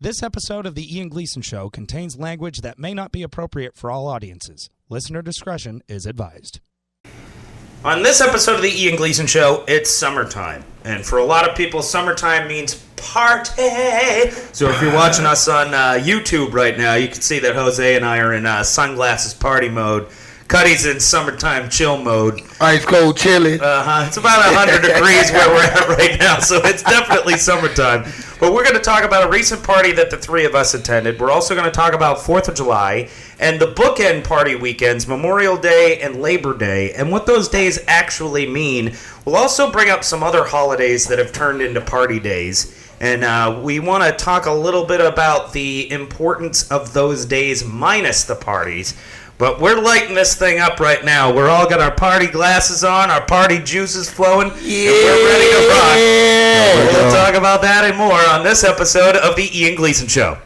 This episode of the Ian Gleason Show contains language that may not be appropriate for all audiences. Listener discretion is advised. On this episode of the Ian Gleason Show, it's summertime. And for a lot of people, summertime means party. So if you're watching us on YouTube right now, you can see that Jose and I are in sunglasses party mode. Cuddy's in summertime chill mode. Ice cold chili. It's about 100 degrees where we're at right now, so it's definitely summertime. But we're going to talk about a recent party that the three of us attended. We're also going to talk about 4th of July and the bookend party weekends, Memorial Day and Labor Day, and what those days actually mean. We'll also bring up some other holidays that have turned into party days. And we want to talk a little bit about the importance of those days minus the parties. But we're lighting this thing up right now. We're all got our party glasses on, our party juices flowing, and we're ready to rock. We'll talk about that and more on this episode of the Ian Gleason Show.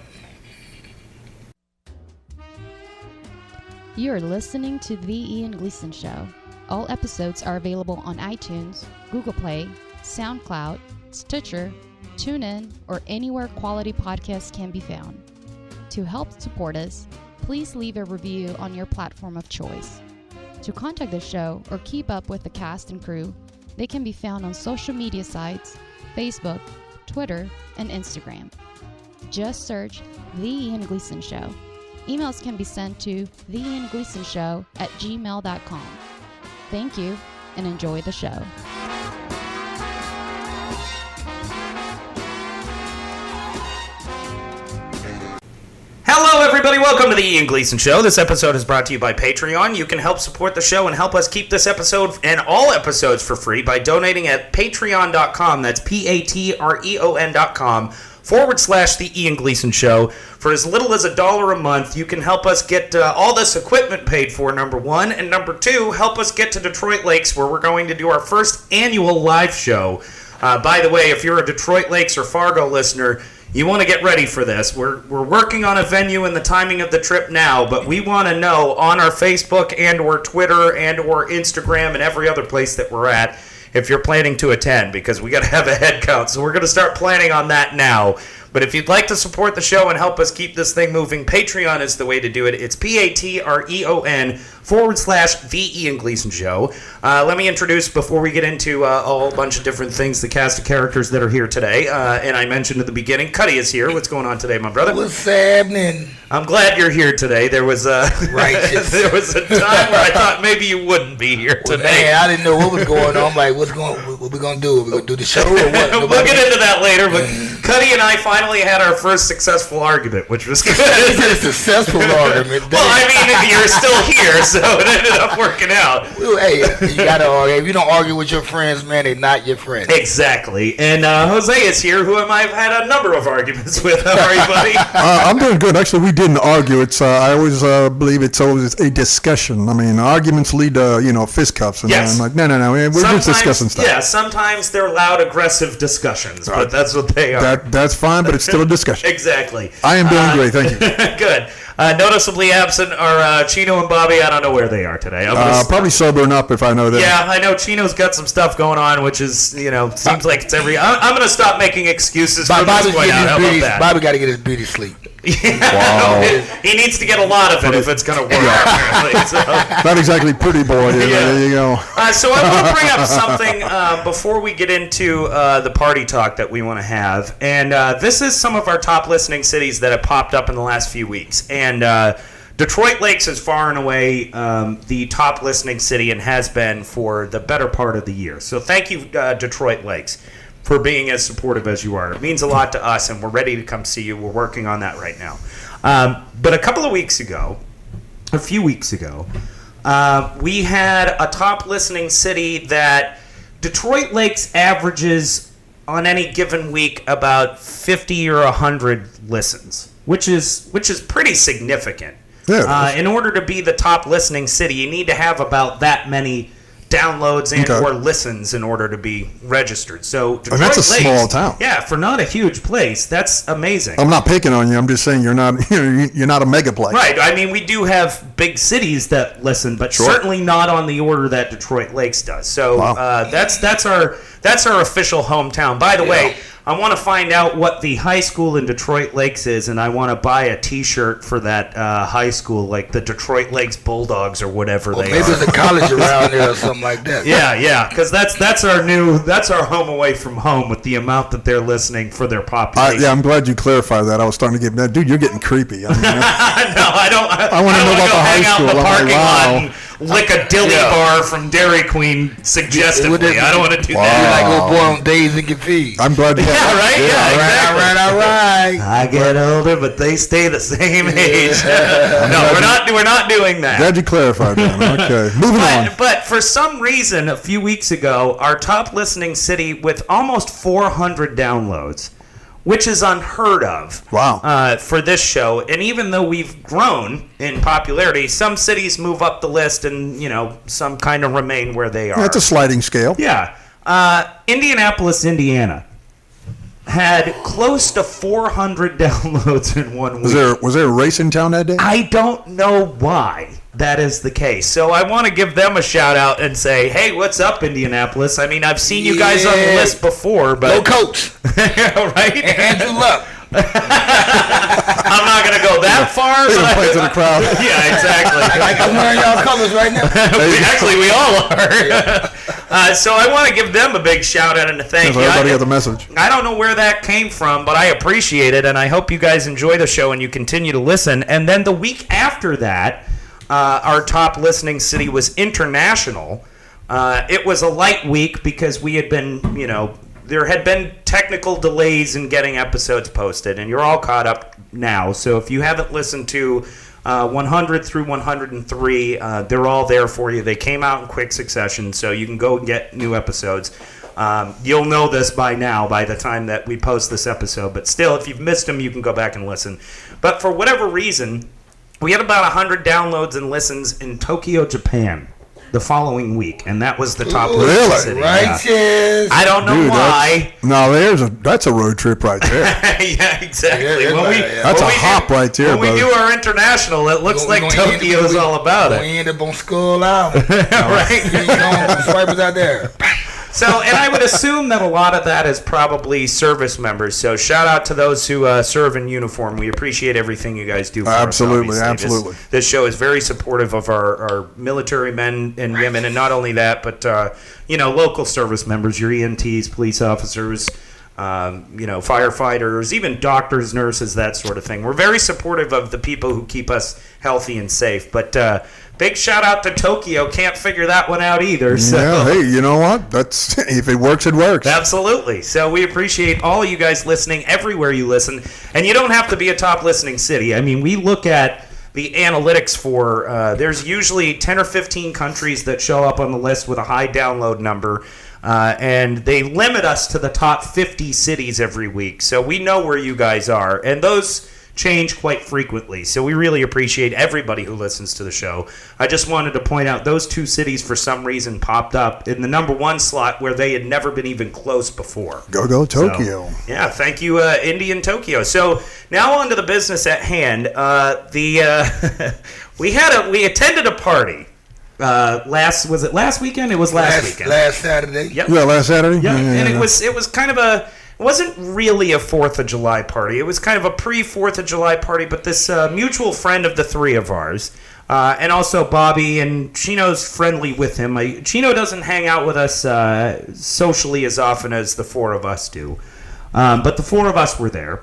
You're listening to the Ian Gleason Show. All episodes are available on iTunes, Google Play, SoundCloud, Stitcher, TuneIn, or anywhere quality podcasts can be found. To help support us, please leave a review on your platform of choice. To contact the show or keep up with the cast and crew, they can be found on social media sites, Facebook, Twitter, and Instagram. Just search The Ian Gleason Show. Emails can be sent to theiangleasonshow@gmail.com. Thank you, and enjoy the show. Hello, everybody. Welcome to the Ian Gleason Show. This episode is brought to you by Patreon. You can help support the show and help us keep this episode and all episodes for free by donating at patreon.com. That's patreon.com/the Ian Gleason Show. For as little as $1 a month, you can help us get all this equipment paid for, number one. And number two, help us get to Detroit Lakes, where we're going to do our first annual live show. By the way, if you're a Detroit Lakes or Fargo listener, you want to get ready for this. We're working on a venue and the timing of the trip now, but we want to know on our Facebook and or Twitter and or Instagram and every other place that we're at if you're planning to attend, because we got to have a head count. So we're going to start planning on that now. But if you'd like to support the show and help us keep this thing moving, Patreon is the way to do it. It's patreon.com/the Ian Gleason Show. Let me introduce, before we get into a whole bunch of different things, the cast of characters that are here today. And I mentioned at the beginning, Cuddy is here. What's going on today, my brother? What's happening? I'm glad you're here today. There was a there was a time where I thought maybe you wouldn't be here today. Man, I didn't know what was going on. I'm like, what we gonna do? We gonna do the show or what? We'll get into that later. But Cuddy and I finally had our first successful argument, which was good. It's a successful argument. Well, I mean, you're still here, so it ended up working out. Well, hey, you gotta argue. If you don't argue with your friends, man, they're not your friends. Exactly. And Jose is here, who I've had a number of arguments with. How are you, buddy? I'm doing good. Actually, we didn't argue. It's I always believe it's always a discussion. I mean, arguments lead to fistcuffs, and yes. I'm like, no, we're just discussing stuff. Yeah, sometimes they're loud, aggressive discussions, but that's what they are. That's fine, but it's still a discussion. Exactly. I am doing great, thank you. Good. Noticeably absent are Chino and Bobby. I don't know where they are today. Probably sobering up if I know that. Yeah, I know Chino's got some stuff going on, which is, seems like it's every... I'm going to stop making excuses from this point out. How about that? Bobby got to get his beauty sleep. Yeah, wow. He needs to get a lot of it if it's going to work. Yeah. So. Not exactly pretty boy. Yeah. There you go. So I want to bring up something before we get into the party talk that we want to have. And this is some of our top listening cities that have popped up in the last few weeks. And Detroit Lakes is far and away the top listening city and has been for the better part of the year. So thank you, Detroit Lakes, for being as supportive as you are. It means a lot to us, and we're ready to come see you. We're working on that right now. But a few weeks ago, we had a top listening city that Detroit Lakes averages on any given week about 50 or 100 listens, which is pretty significant. Yeah, in order to be the top listening city, you need to have about that many downloads and or listens in order to be registered. So Detroit that's a Lakes, small town. Yeah, for not a huge place, that's amazing. I'm not picking on you. I'm just saying you're not a mega place. Right. I mean, we do have big cities that listen, but certainly not on the order that Detroit Lakes does. So that's our official hometown. By the way, I want to find out what the high school in Detroit Lakes is, and I want to buy a T-shirt for that high school, like the Detroit Lakes Bulldogs or whatever they maybe are. there's a college around there or something like that. Yeah, because that's our home away from home with the amount that they're listening for their population. I'm glad you clarified that. I was starting to get that. Dude, you're getting creepy. I mean, No, I don't. I want to know about the high school. Out in the I'm like, parking wow. lot and lick a dilly bar from Dairy Queen suggestively. I don't want to do You're that. like old boy on Days and Confused. I'm glad you Yeah, right? Yeah, exactly. All right. I get older, but they stay the same age. No, we're not doing that. Glad you clarified that. Okay, moving on. But for some reason, a few weeks ago, our top listening city with almost 400 downloads, which is unheard of. Wow. For this show. And even though we've grown in popularity, some cities move up the list and, some kind of remain where they are. That's a sliding scale. Yeah. Indianapolis, Indiana had close to 400 downloads in 1 week. Was there a race in town that day? I don't know why that is the case. So I want to give them a shout out and say, hey, what's up, Indianapolis? I mean, I've seen you guys on the list before, but... Go Coach. Right? Andrew Luck. I'm not going to go that far. They don't play to the crowd. Yeah, exactly. I'm wearing y'all colors right now. Actually, we all are. So I want to give them a big shout out and a thank you. Everybody got the message. I don't know where that came from, but I appreciate it, and I hope you guys enjoy the show and you continue to listen. And then the week after that, our top listening city was International. It was a light week because we had been, there had been technical delays in getting episodes posted, and you're all caught up now. So if you haven't listened to 100 through 103, they're all there for you. They came out in quick succession, so you can go and get new episodes. You'll know this by now, by the time that we post this episode. But still, if you've missed them, you can go back and listen. But for whatever reason, we had about 100 downloads and listens in Tokyo, Japan, the following week, and that was the top Really? city. Righteous. Yeah. I don't know why. That's a road trip right there. Yeah, exactly. Yeah, That's a hop right there, When we brother. do our international, it looks like Tokyo's all about it. We end up on Skull Island. Right. Swipers out there. So, and I would assume that a lot of that is probably service members. So, shout out to those who serve in uniform. We appreciate everything you guys do for Absolutely, us. absolutely. This show is very supportive of our military men and women, and not only that, but local service members, your EMTs, police officers, firefighters, even doctors, nurses, that sort of thing. We're very supportive of the people who keep us healthy and safe. But big shout out to Tokyo. Can't figure that one out either. So. Yeah, hey, you know what? That's if it works, it works. Absolutely. So we appreciate all you guys listening everywhere you listen. And you don't have to be a top listening city. I mean, we look at the analytics for, there's usually 10 or 15 countries that show up on the list with a high download number. And they limit us to the top 50 cities every week. So we know where you guys are. And those change quite frequently. So we really appreciate everybody who listens to the show. I just wanted to point out those two cities for some reason popped up in the number one slot where they had never been even close before. Go Tokyo. So, yeah, thank you, Indy and Tokyo. So now on to the business at hand. We attended a party. Was it last weekend? It was last weekend. Last Saturday. Yep. Yeah, last Saturday. Yeah, and yeah. It was kind of it wasn't really a 4th of July party. It was kind of a pre-4th of July party, but this mutual friend of the three of ours, and also Bobby, and Chino's friendly with him. Chino doesn't hang out with us socially as often as the four of us do, but the four of us were there.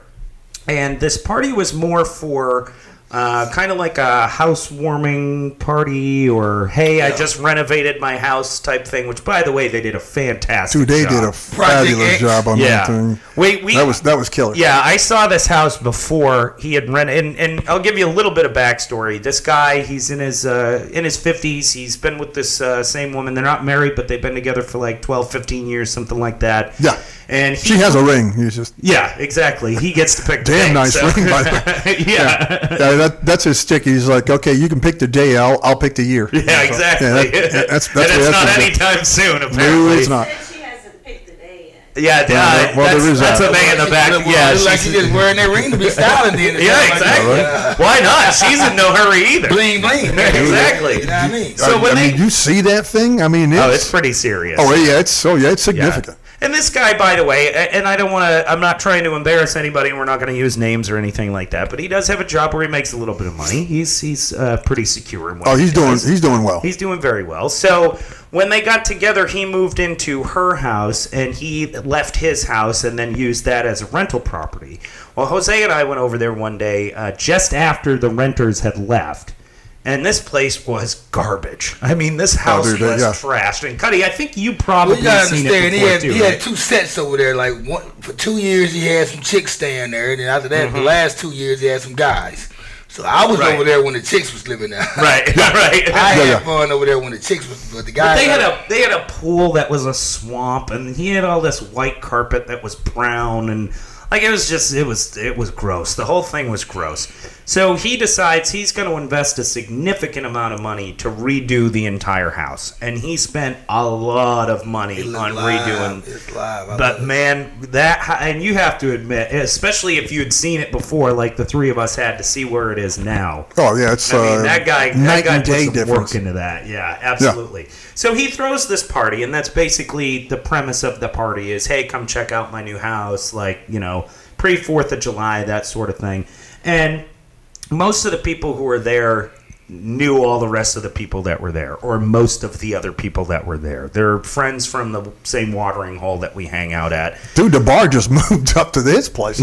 And this party was more for kind of like a housewarming party or, hey, I just renovated my house type thing, which, by the way, they did a fantastic Dude, they job. did a fabulous job on that thing. That was killer. Yeah, I saw this house before he had rented, and I'll give you a little bit of backstory. This guy, he's in his 50s. He's been with this same woman. They're not married, but they've been together for like 12, 15 years, something like that. Yeah. And she has a ring. He's just exactly. He gets to pick the damn day, nice so. ring, by the way. Yeah. That's his stick. He's like, okay, you can pick the day. I'll pick the year. Yeah, exactly. Yeah, that's and it's not anytime soon, apparently. No, it's not. She hasn't picked the day yet. Yeah, that's a thing in the back. Yeah, it's like she's just wearing that ring to be styling. Yeah, exactly. Why not? She's in no hurry either. Bling, bling. Exactly. You know what I mean? So when you see that thing? I mean, it's pretty serious. Oh yeah, it's significant. Yeah. And this guy, by the way, and I'm not trying to embarrass anybody, and we're not going to use names or anything like that, but he does have a job where he makes a little bit of money. He's pretty secure in what he's doing well. He's doing very well. So when they got together, he moved into her house, and he left his house and then used that as a rental property. Well, Jose and I went over there one day just after the renters had left. And this place was garbage. I mean, this house was trashed. And Cuddy, I think you probably seen it before too. He had 2 sets over there. Like for 2 years, he had some chicks staying there, and then after that, the last 2 years, he had some guys. So I was over there when the chicks was living there. Right. I had fun over there when the chicks was, but the guys. But they had a pool that was a swamp, and he had all this white carpet that was brown, and like it was gross. The whole thing was gross. So he decides he's going to invest a significant amount of money to redo the entire house, and he spent a lot of money on redoing. It's live. But man, and you have to admit, especially if you had seen it before, like the three of us had to see where it is now. Oh yeah, it's that guy put some difference. work into that. Yeah, absolutely. Yeah. So he throws this party, and that's basically the premise of the party is, hey, come check out my new house, like, pre-4th of July, that sort of thing. And most of the people who were there knew all the rest of the people that were there, or most of the other people that were there. They're friends from the same watering hole that we hang out at. Dude, the bar just moved up to this place.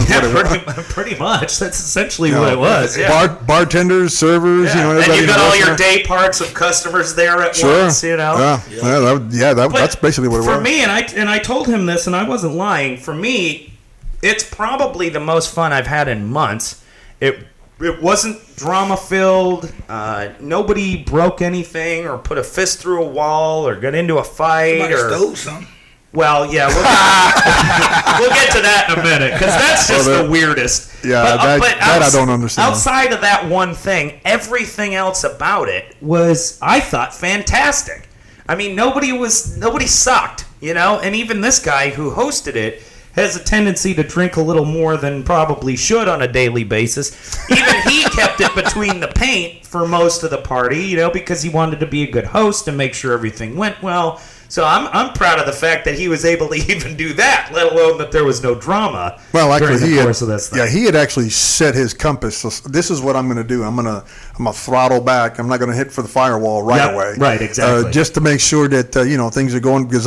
Pretty much. That's essentially what it was. Yeah. Bartenders, servers, and you got all your day parts of customers there at once, that's basically what it was. For me, and I told him this, and I wasn't lying, for me, it's probably the most fun I've had in months. It wasn't drama-filled. Nobody broke anything or put a fist through a wall or got into a fight. Somebody stole something. Well, yeah, we'll get to that in a minute, because that's just the weirdest. Yeah, that I don't understand. Outside of that one thing, everything else about it was, I thought, fantastic. I mean, nobody sucked, and even this guy who hosted it has a tendency to drink a little more than probably should on a daily basis. Even he kept it between the paint for most of the party, because he wanted to be a good host and make sure everything went well. So I'm proud of the fact that he was able to even do that, let alone that there was no drama during the course of this thing. Yeah, he had actually set his compass. So this is what I'm going to do. I'm gonna throttle back. I'm not going to hit for the firewall away. Right, exactly. Just to make sure that things are going, because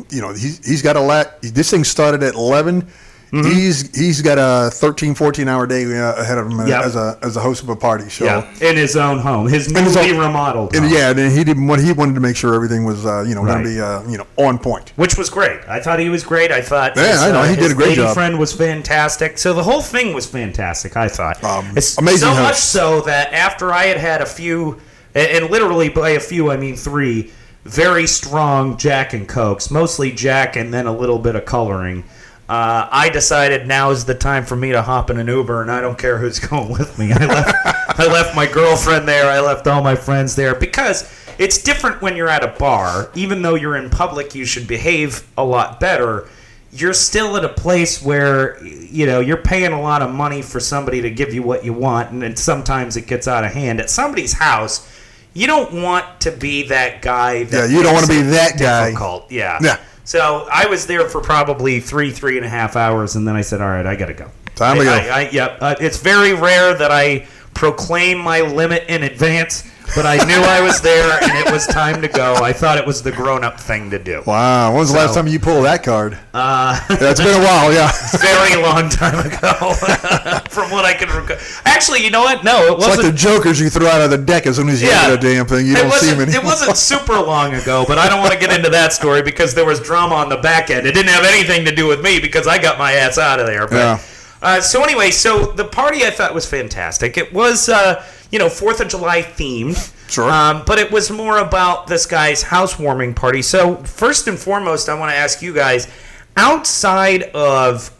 he's got a lot. This thing started at 11. Mm-hmm. He's got a 13, 14-hour day ahead of him as a host of a party. So in his own home, his newly remodeled home. And he wanted to make sure everything was going to be on point, which was great. I thought he was great. I thought he did a great job. His friend was fantastic. So the whole thing was fantastic. I thought amazing. So much so that after I had a few, and literally by a few I mean 3 very strong Jack and Cokes, mostly Jack and then a little bit of coloring. I decided now is the time for me to hop in an Uber, and I don't care who's going with me. I left my girlfriend there. I left all my friends there, because it's different when you're at a bar. Even though you're in public, you should behave a lot better. You're still at a place where you're paying a lot of money for somebody to give you what you want, and then sometimes it gets out of hand. At somebody's house, you don't want to be that guy. You don't want to be that difficult. guy. Yeah. So I was there for probably 3.5 hours, and then I said, all right, I got to go. Time to go. It's very rare that I proclaim my limit in advance, but I knew I was there, and it was time to go. I thought it was the grown-up thing to do. Wow. When was the last time you pulled that card? It's been a while, yeah. Very long time ago, from what I can recall. Actually, you know what? No, it wasn't. It's like the jokers you throw out of the deck as soon as you hit a damn thing. You don't see them anymore. It wasn't super long ago, but I don't want to get into that story because there was drama on the back end. It didn't have anything to do with me because I got my ass out of there. But, so anyway, the party I thought was fantastic. It was, 4th of July themed. Sure. But it was more about this guy's housewarming party. So first and foremost, I want to ask you guys, outside of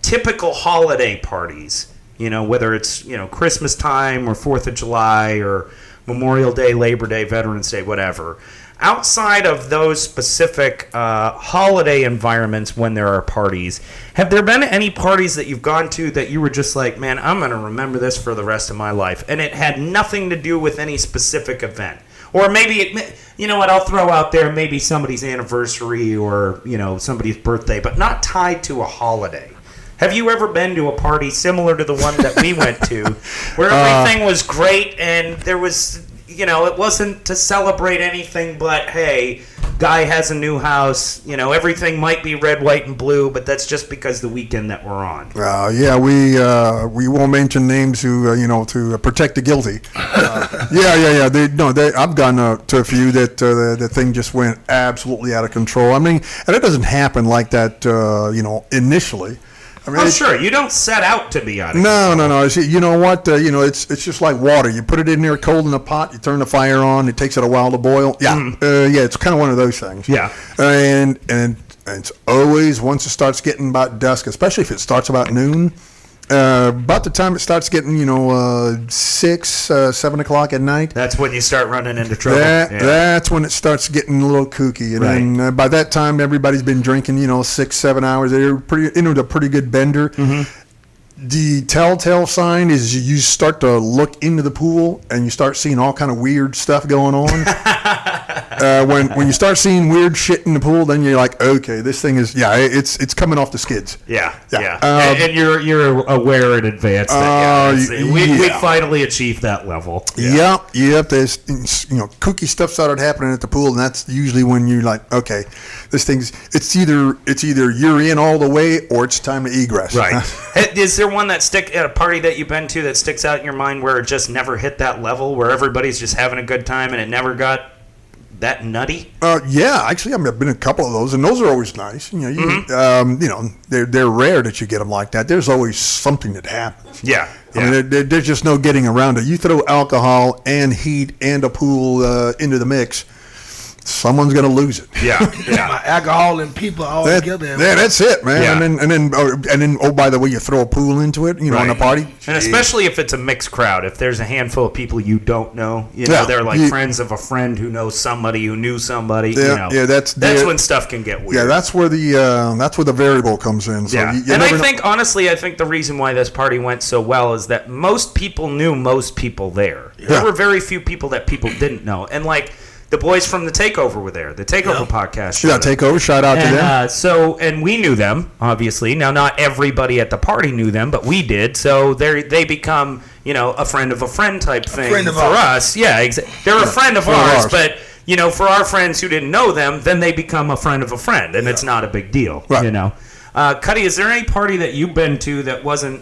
typical holiday parties, whether it's, Christmas time or 4th of July or Memorial Day, Labor Day, Veterans Day, whatever, outside of those specific holiday environments when there are parties, have there been any parties that you've gone to that you were just like, man, I'm going to remember this for the rest of my life, and it had nothing to do with any specific event? Or maybe, you know what, I'll throw out there maybe somebody's anniversary or, you know, somebody's birthday, but not tied to a holiday. Have you ever been to a party similar to the one that we went to where everything was great and there was, you know, it wasn't to celebrate anything but, hey, guy has a new house, you know, everything might be red, white, and blue, but that's just because the weekend that we're on. Yeah, we won't mention names who, you know, to protect the guilty. Yeah. I've gone to a few that the thing just went absolutely out of control. I mean, and it doesn't happen like that, you know, initially. I mean, sure. You don't set out to be out of control. No. See, you know what? You know, it's just like water. You put it in there cold in a pot. You turn the fire on. It takes it a while to boil. Yeah, it's kind of one of those things. Yeah, and it's always once it starts getting about dusk, especially if it starts about noon. About the time it starts getting, you know, 6, 7 o'clock at night. That's when you start running into trouble. That's when it starts getting a little kooky. And then by that time, everybody's been drinking, you know, 6, 7 hours. They're into a pretty good bender. Mm-hmm. The telltale sign is you start to look into the pool and you start seeing all kind of weird stuff going on. When you start seeing weird shit in the pool, then you're like, okay, this thing is, it's coming off the skids. Yeah. And you're aware in advance that we finally achieved that level. Yep. There's, you know, kooky stuff started happening at the pool, and that's usually when you're like, okay, it's either you're in all the way or it's time to egress. Right. Is there one at a party that you've been to that sticks out in your mind where it just never hit that level, where everybody's just having a good time and it never got that nutty? Yeah, actually, I've been in a couple of those, and those are always nice. You know, you know, they're rare that you get them like that. There's always something that happens. Yeah. I mean, there's just no getting around it. You throw alcohol and heat and a pool into the mix, someone's gonna lose it. Yeah. Alcohol and people all together. Yeah, that's it, man. Yeah. And then, oh, by the way, you throw a pool into it, you know, in a party. And especially if it's a mixed crowd, if there's a handful of people you don't know, you know, they're like friends of a friend who knows somebody who knew somebody. Yeah, you know, that's when stuff can get weird. Yeah, that's where the variable comes in. So yeah. you and never honestly, I think the reason why this party went so well is that most people knew most people there. Yeah. There were very few people that people didn't know, and like. The boys from The Takeover were there. The Takeover podcast. Yeah, Takeover. Shout out to them. And we knew them, obviously. Now, not everybody at the party knew them, but we did. So they become, you know, a friend of a friend type thing for us. Yeah, they're a friend of ours, but, you know, for our friends who didn't know them, then they become a friend of a friend, and it's not a big deal, you know. Cuddy, is there any party that you've been to that wasn't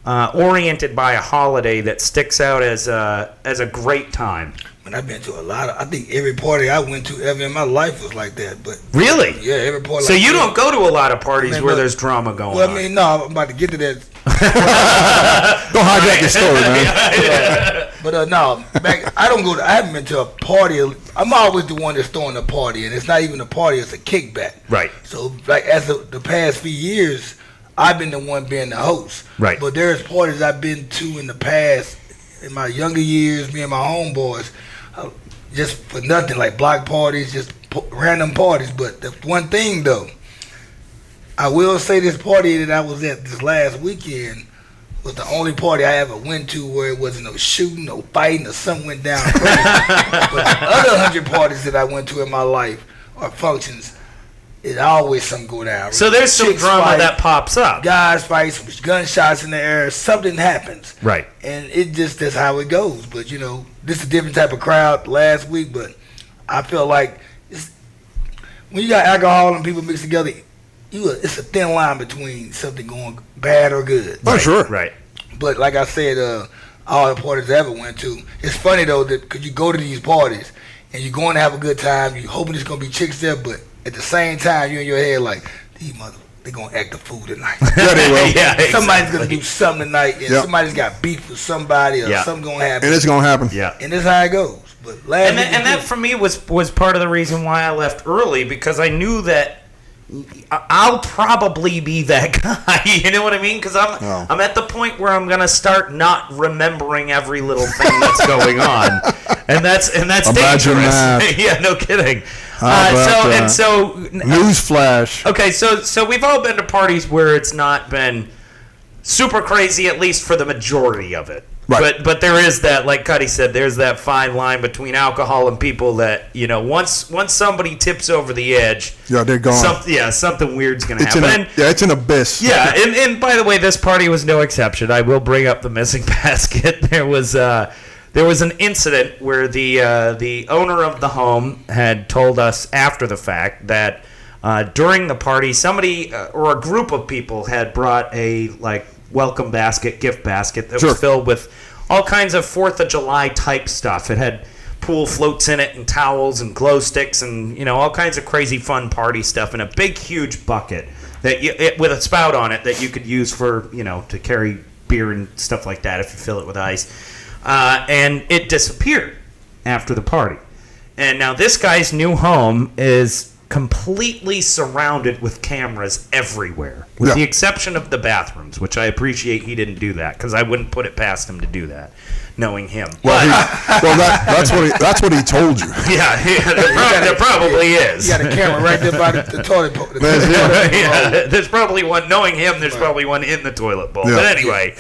oriented by a holiday that sticks out as a great time? And I've been to a lot of. I think every party I went to ever in my life was like that. But really, yeah, every party. So you don't go to a lot of parties where there's drama going on. Well, I mean, no, I'm about to get to that. Don't hijack your story, man. But no, I don't go. I haven't been to a party. I'm always the one that's throwing a party, and it's not even a party; it's a kickback. Right. So, like as the past few years, I've been the one being the host. Right. But there's parties I've been to in the past, in my younger years, me and my homeboys. Just for nothing, like block parties, just random parties. But the one thing, though, I will say this party that I was at this last weekend was the only party I ever went to where it wasn't no shooting, no fighting, or something went down crazy. But the other 100 parties that I went to in my life, or functions, it always something go down. So there's some drama that pops up. Guys fight, some gunshots in the air, something happens. Right. And it just, that's how it goes. But, you know, this is a different type of crowd last week, but I feel like when you got alcohol and people mixed together, it's a thin line between something going bad or good. Oh, sure. Right. But like I said, all the parties I ever went to, it's funny, though, that because you go to these parties and you're going to have a good time, you're hoping there's going to be chicks there, but at the same time, you're in your head like, these they're going to act the fool tonight. Yeah, they will. Yeah, somebody's going to do something tonight, and somebody's got beef with somebody, or something going to happen. And it's going to happen. Yeah. And that's how it goes. But that for me was part of the reason why I left early, because I knew that I'll probably be that guy. You know what I mean? Because I'm at the point where I'm gonna start not remembering every little thing that's going on, and that's Imagine dangerous. That. Yeah, no kidding. So newsflash. Okay, so we've all been to parties where it's not been super crazy, at least for the majority of it. Right. But there is that, like Cuddy said, there's that fine line between alcohol and people that, once somebody tips over the edge, they're gone. Something weird's going to happen. It's an abyss. Yeah, and by the way, this party was no exception. I will bring up the missing basket. There was an incident where the owner of the home had told us after the fact that during the party, somebody or a group of people had brought a welcome basket, gift basket that was filled with all kinds of 4th of July type stuff. It had pool floats in it and towels and glow sticks and all kinds of crazy fun party stuff in a big huge bucket with a spout on it that you could use for to carry beer and stuff like that if you fill it with ice. And it disappeared after the party. And now this guy's new home is completely surrounded with cameras everywhere, with the exception of the bathrooms, which I appreciate he didn't do that, because I wouldn't put it past him to do that, knowing him. That's what he told you. Yeah, there probably is. You got a camera right there by the toilet bowl. There's probably one, knowing him, there's probably one in the toilet bowl. Yeah. But anyway,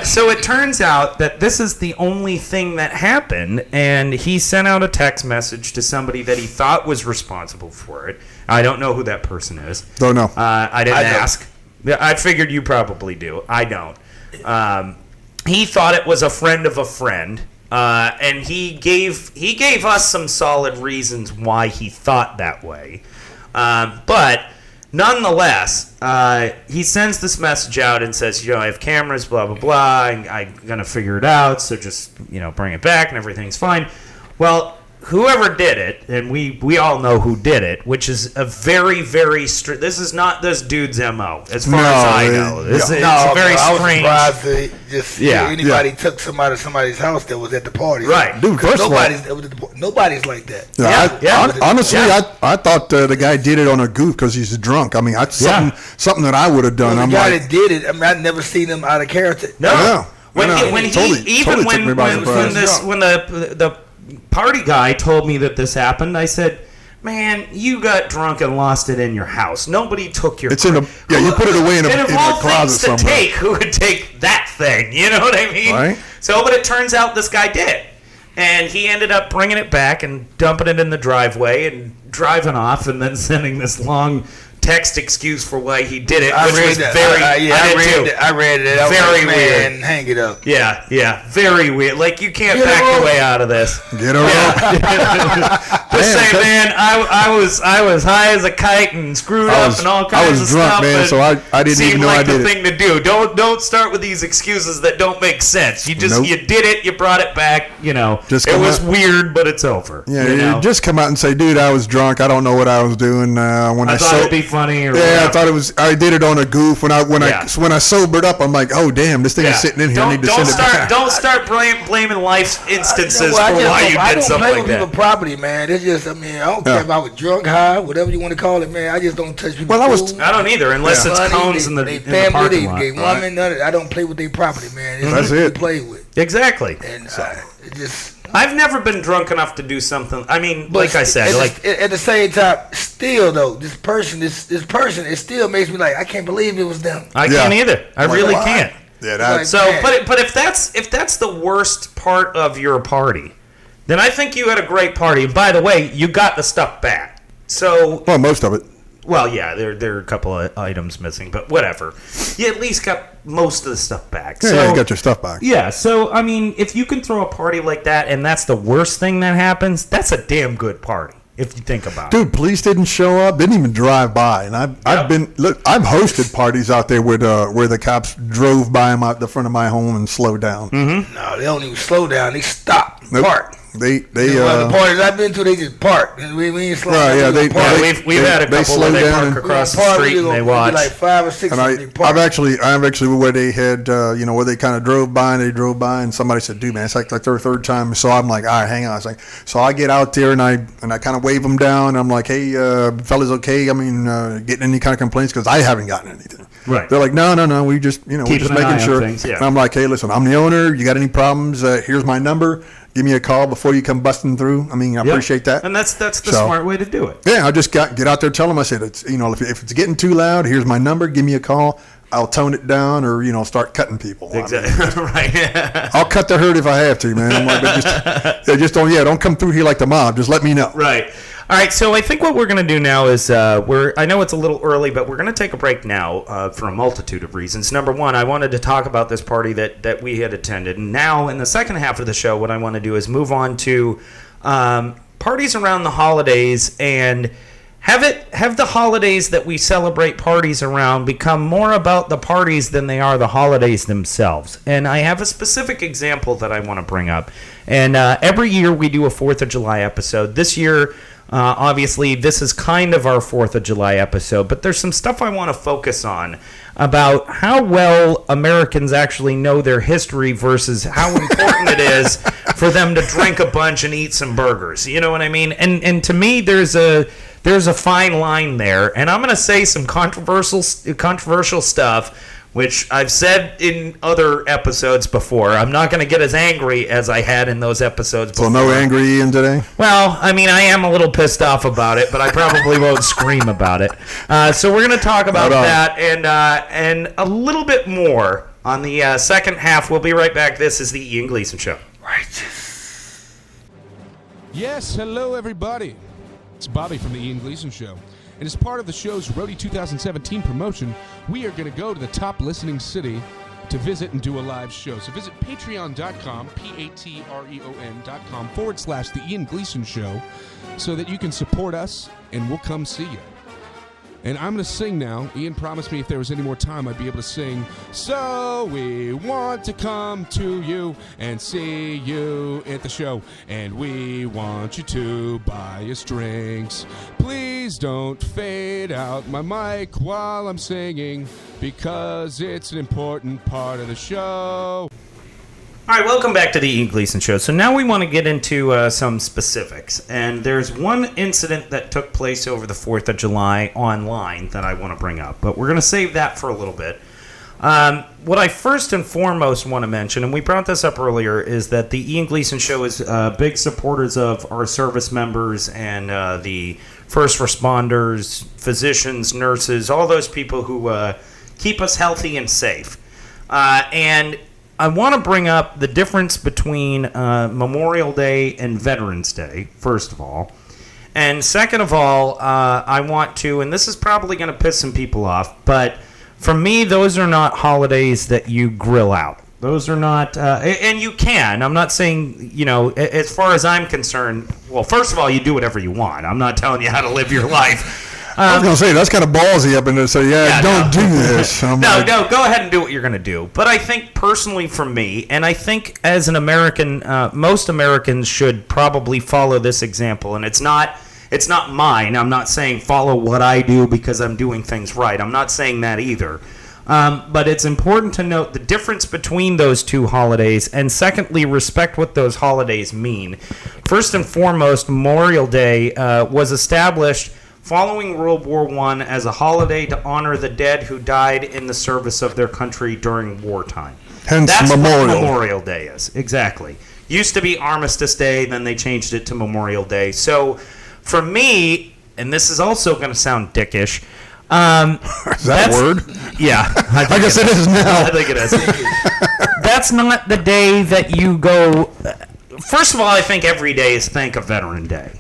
so it turns out that this is the only thing that happened, and he sent out a text message to somebody that he thought was responsible for it. I don't know who that person is. Don't know. I didn't ask. I figured you probably do. I don't. He thought it was a friend of a friend, and he gave us some solid reasons why he thought that way. But nonetheless, he sends this message out and says, I have cameras, blah, blah, blah. I'm going to figure it out, so just, bring it back and everything's fine. Well, whoever did it, and we all know who did it, which is a very, very strict. This is not this dude's MO, as far as I know. It's a very strange. I was surprised anybody took somebody's house that was at the party. Right, dude. First nobody's like that. Honestly, I thought the guy did it on a goof because he's drunk. I mean, something that I would have done. Well, the guy that did it, I've never seen him out of character. No. When the party guy told me that this happened, I said, man, you got drunk and lost it in your house. Nobody took your you put it away in a closet somewhere. Who would take that thing? You know what I mean? Right. So, but it turns out this guy did. And he ended up bringing it back and dumping it in the driveway and driving off and then sending this long text excuse for why he did it, which was very. I read it. Very weird. Man, hang it up. Yeah, very weird. Like you can't back your way out of this. Get over Just say, man, I was high as a kite and screwed up and all kinds of stuff. I was drunk, man, so I didn't even know I did it. Seemed like the thing to do. Don't start with these excuses that don't make sense. You just you did it. You brought it back. It was weird, but it's over. Yeah, you just come out and say, dude, I was drunk. I don't know what I was doing I thought it'd be funny. Or I thought it was. I did it on a goof. When I sobered up, I'm like, oh damn, this thing is sitting in here. I need to send it back. Don't start blaming life's instances for why you did something like that. I don't play with people's property, man. It's just, I don't care if I was drunk, high, whatever you want to call it, man. I just don't touch people's I don't either, unless it's cones in the parking lot. They woman, I don't play with their property, man. That's it. Play with. Exactly. And I've never been drunk enough to do something. I mean, like I said, at the same time, still though, this person, it still makes me like, I can't believe it was them. I can't either. I really can't. Yeah, that's but if that's the worst part of your party, then I think you had a great party. And by the way, you got the stuff back. So most of it. Well, yeah, there are a couple of items missing, but whatever. You at least got most of the stuff back. Yeah, you got your stuff back. Yeah, so, I mean, if you can throw a party like that and that's the worst thing that happens, that's a damn good party, if you think about it. Dude, police didn't show up, didn't even drive by. And I've hosted parties out there where the cops drove by the front of my home and slowed down. Mm-hmm. No, they don't even slow down. They stop, park. The parties I've been to, they just park. We ain't slow down. We've had a couple where they park across the street and they watch. Like 5 or 6 and I'm actually where they had where they kind of drove by and somebody said, dude, man, it's like their third time. So I'm like, all right, hang on a second. So I get out there and I kind of wave them down. I'm like, hey, fellas, okay? I mean, getting any kind of complaints? Because I haven't gotten anything. Right. They're like, no, we just we're just making sure. Things, yeah. And I'm like, hey, listen, I'm the owner. You got any problems? Here's my number. Give me a call before you come busting through. I mean, I appreciate that. And that's the smart way to do it. Yeah, I just get out there, tell them, I said, it's if it's getting too loud, here's my number. Give me a call. I'll tone it down or, start cutting people. Exactly. Right. I'll cut the herd if I have to, man. I'm like, but just don't come through here like the mob. Just let me know. Right. All right, so I think what we're going to do now is I know it's a little early, but we're going to take a break now for a multitude of reasons. Number one, I wanted to talk about this party that we had attended. And now in the second half of the show, what I want to do is move on to parties around the holidays and have the holidays that we celebrate parties around become more about the parties than they are the holidays themselves. And I have a specific example that I want to bring up. And every year we do a 4th of July episode. This year, obviously, this is kind of our 4th of July episode, but there's some stuff I want to focus on about how well Americans actually know their history versus how important it is for them to drink a bunch and eat some burgers. You know what I mean? And to me, there's a fine line there, and I'm going to say some controversial stuff, which I've said in other episodes before. I'm not going to get as angry as I had in those episodes before. So no angry Ian today? Well, I mean, I am a little pissed off about it, but I probably won't scream about it. So we're going to talk about that and a little bit more on the second half. We'll be right back. This is the Ian Gleason Show. Righteous. Yes, hello everybody. It's Bobby from the Ian Gleason Show. And as part of the show's Roadie 2017 promotion, we are going to go to the top listening city to visit and do a live show. So visit patreon.com, patreon.com/the Ian Gleason Show, so that you can support us and we'll come see you. And I'm going to sing now. Ian promised me if there was any more time, I'd be able to sing. So we want to come to you and see you at the show. And we want you to buy us drinks. Please don't fade out my mic while I'm singing, because it's an important part of the show. All right, welcome back to the Ian Gleason Show. So now we want to get into some specifics. And there's one incident that took place over the 4th of July online that I want to bring up. But we're going to save that for a little bit. What I first and foremost want to mention, and we brought this up earlier, is that the Ian Gleason Show is big supporters of our service members and the first responders, physicians, nurses, all those people who keep us healthy and safe. And I want to bring up the difference between Memorial Day and Veterans Day, first of all. And second of all, I want to, and this is probably going to piss some people off, but for me, those are not holidays that you grill out. Those are not, and you can. I'm not saying, as far as I'm concerned, well, first of all, you do whatever you want. I'm not telling you how to live your life. I was going to say, that's kind of ballsy up in there. So, don't do this. No, go ahead and do what you're going to do. But I think personally for me, and I think as an American, most Americans should probably follow this example. And it's not mine. I'm not saying follow what I do because I'm doing things right. I'm not saying that either. But it's important to note the difference between those two holidays, and secondly, respect what those holidays mean. First and foremost, Memorial Day was established following World War I as a holiday to honor the dead who died in the service of their country during wartime. Hence That's Memorial. what Memorial Day is. Exactly. Used to be Armistice Day, then they changed it to Memorial Day. So for me, and this is also going to sound dickish, is that a word? Yeah. I guess it is now. I think it is. That's not the day that you go. First of all, I think every day is Thank a Veteran Day.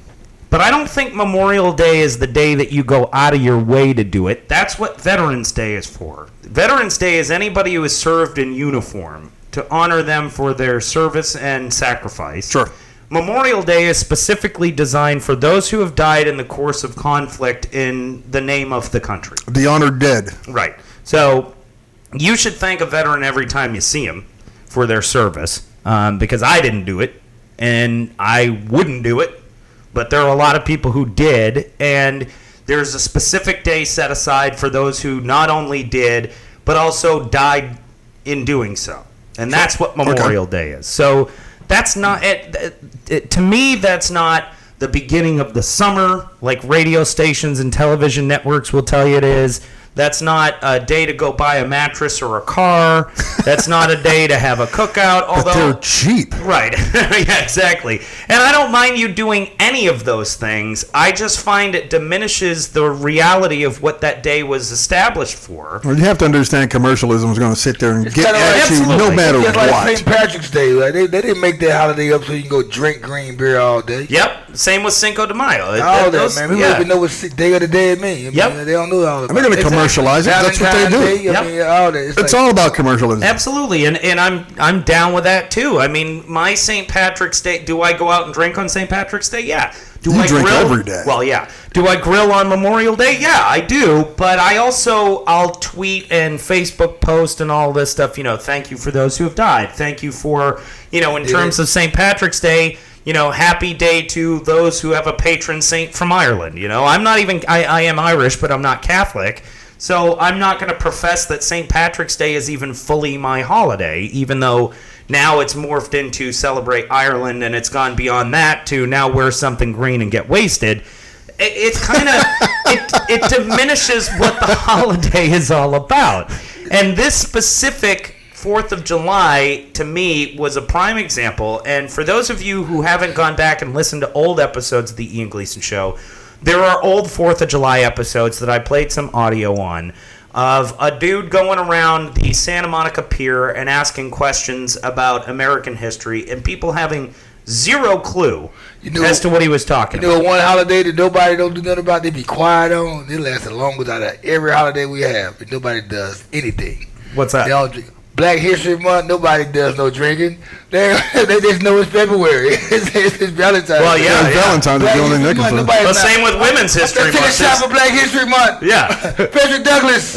But I don't think Memorial Day is the day that you go out of your way to do it. That's what Veterans Day is for. Veterans Day is anybody who has served in uniform to honor them for their service and sacrifice. Sure. Memorial Day is specifically designed for those who have died in the course of conflict in the name of the country. The honored dead. Right. So you should thank a veteran every time you see him for their service, because I didn't do it, and I wouldn't do it. But there are a lot of people who did, and there's a specific day set aside for those who not only did, but also died in doing so. And that's what Memorial Day is. So that's not, to me, that's not the beginning of the summer, like radio stations and television networks will tell you it is. That's not a day to go buy a mattress or a car. That's not a day to have a cookout. Although But they're cheap. Right. Yeah, exactly. And I don't mind you doing any of those things. I just find it diminishes the reality of what that day was established for. Well, you have to understand commercialism is going to sit there and get kinda like- at you no Absolutely. matter Just like what. St. Patrick's Day, like they didn't make that holiday up so you can go drink green beer all day. Yep. Same with Cinco de Mayo. All that, man. People don't even know what Day of the Dead means. Yep. They don't know all that. And they're going to commercialize it. That's what they do. Day, I Yep. mean, all that. It's all about commercialism. Absolutely, and I'm down with that too. I mean, my St. Patrick's Day. Do I go out and drink on St. Patrick's Day? Yeah. Do You I drink grill every day. Well, yeah. Do I grill on Memorial Day? Yeah, I do. But I'll tweet and Facebook post and all this stuff. Thank you for those who have died. Thank you for in terms of St. Patrick's Day. Happy day to those who have a patron saint from Ireland. I'm not even. I am Irish, but I'm not Catholic. So I'm not going to profess that St. Patrick's Day is even fully my holiday, even though now it's morphed into celebrate Ireland, and it's gone beyond that to now wear something green and get wasted. It's kind of it diminishes what the holiday is all about. And this specific 4th of July, to me, was a prime example. And for those of you who haven't gone back and listened to old episodes of the Ian Gleason Show, there are old 4th of July episodes that I played some audio on of a dude going around the Santa Monica Pier and asking questions about American history and people having zero clue as to what he was talking about. One holiday that nobody don't do nothing about, they be quiet on. They last the longest out of every holiday we have, and nobody does anything. What's that? They all drink. Black History Month, nobody does no drinking. They just know it's February. It's Valentine's. Well, yeah. Valentine's is the only thing they can do. Well, same with Women's History Let's take a Month. shot for Black History Month. Yeah. Frederick Douglass.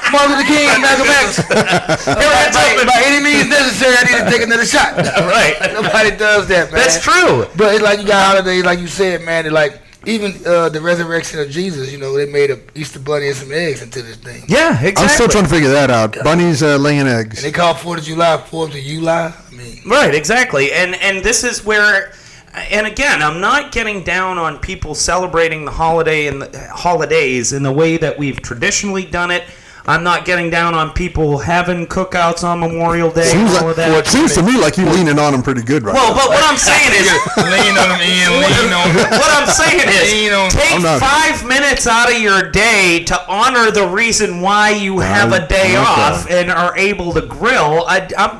Martin Luther King, Malcolm X. By any means necessary, I need to take another shot. Right. Nobody does that, man. That's true. But it's like you got holidays, like you said, man. They're like even the resurrection of Jesus. They made a Easter bunny and some eggs into this thing. Yeah, exactly. I'm still trying to figure that out. Bunnies laying eggs. And they call 4th of July 4th of July. I mean, Right, exactly. And this is where, and again, I'm not getting down on people celebrating the holiday and the holidays in the way that we've traditionally done it. I'm not getting down on people having cookouts on Memorial Day and all of that. Seems to me like you're leaning on them pretty good right Well, now. but what I'm saying is, lean on them, Ian, lean on them. what I'm saying is, take I'm not- 5 minutes out of your day to honor the reason why you have a day okay. off and are able to grill.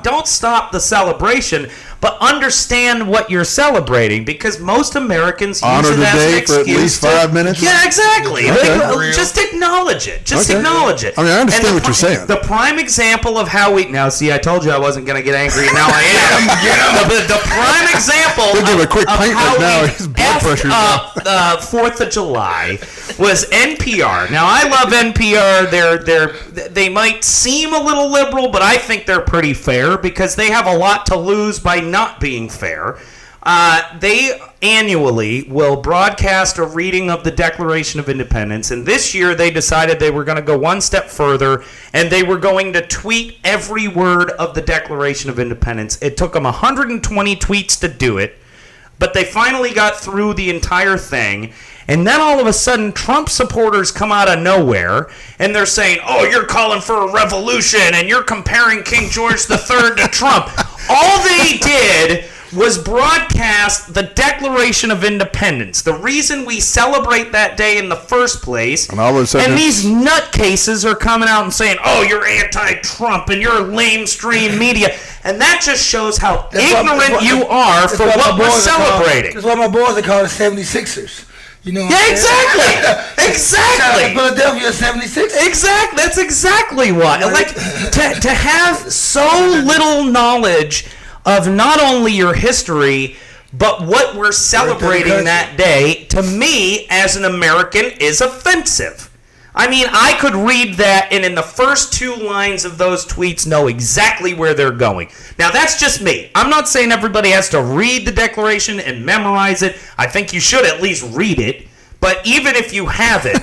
Don't stop the celebration, but understand what you're celebrating, because most Americans Honor use it the as day an excuse for at least to- 5 minutes? Yeah, exactly. Okay. Like, just acknowledge it. Just Okay. acknowledge it. I mean, I understand And the what you're saying. The prime example of how we now see, I told you I wasn't going to get angry. Now I am. the prime example They'll give a quick of pint how right now. we His blood effed pressure's up 4th of July was NPR. Now I love NPR. They might seem a little liberal, but I think they're pretty fair because they have a lot to lose by not being fair. They annually will broadcast a reading of the Declaration of Independence, and this year they decided they were going to go one step further, and they were going to tweet every word of the Declaration of Independence. It took them 120 tweets to do it, but they finally got through the entire thing. And then all of a sudden, Trump supporters come out of nowhere, and they're saying, oh, you're calling for a revolution, and you're comparing King George III to Trump. All they did was broadcast the Declaration of Independence, the reason we celebrate that day in the first place. And all of a sudden, and these nutcases are coming out and saying, oh, you're anti-Trump, and you're lamestream media. And that just shows how ignorant you are for what we're celebrating. That's why my boys are called the 76ers. You know what Yeah, I'm saying? exactly. Exactly. Philadelphia 76. Exactly. That's exactly what. Like to have so little knowledge of not only your history, but what we're celebrating that day, to me as an American, is offensive. I mean, I could read that and in the first 2 lines of those tweets know exactly where they're going. Now, that's just me. I'm not saying everybody has to read the Declaration and memorize it. I think you should at least read it. But even if you haven't,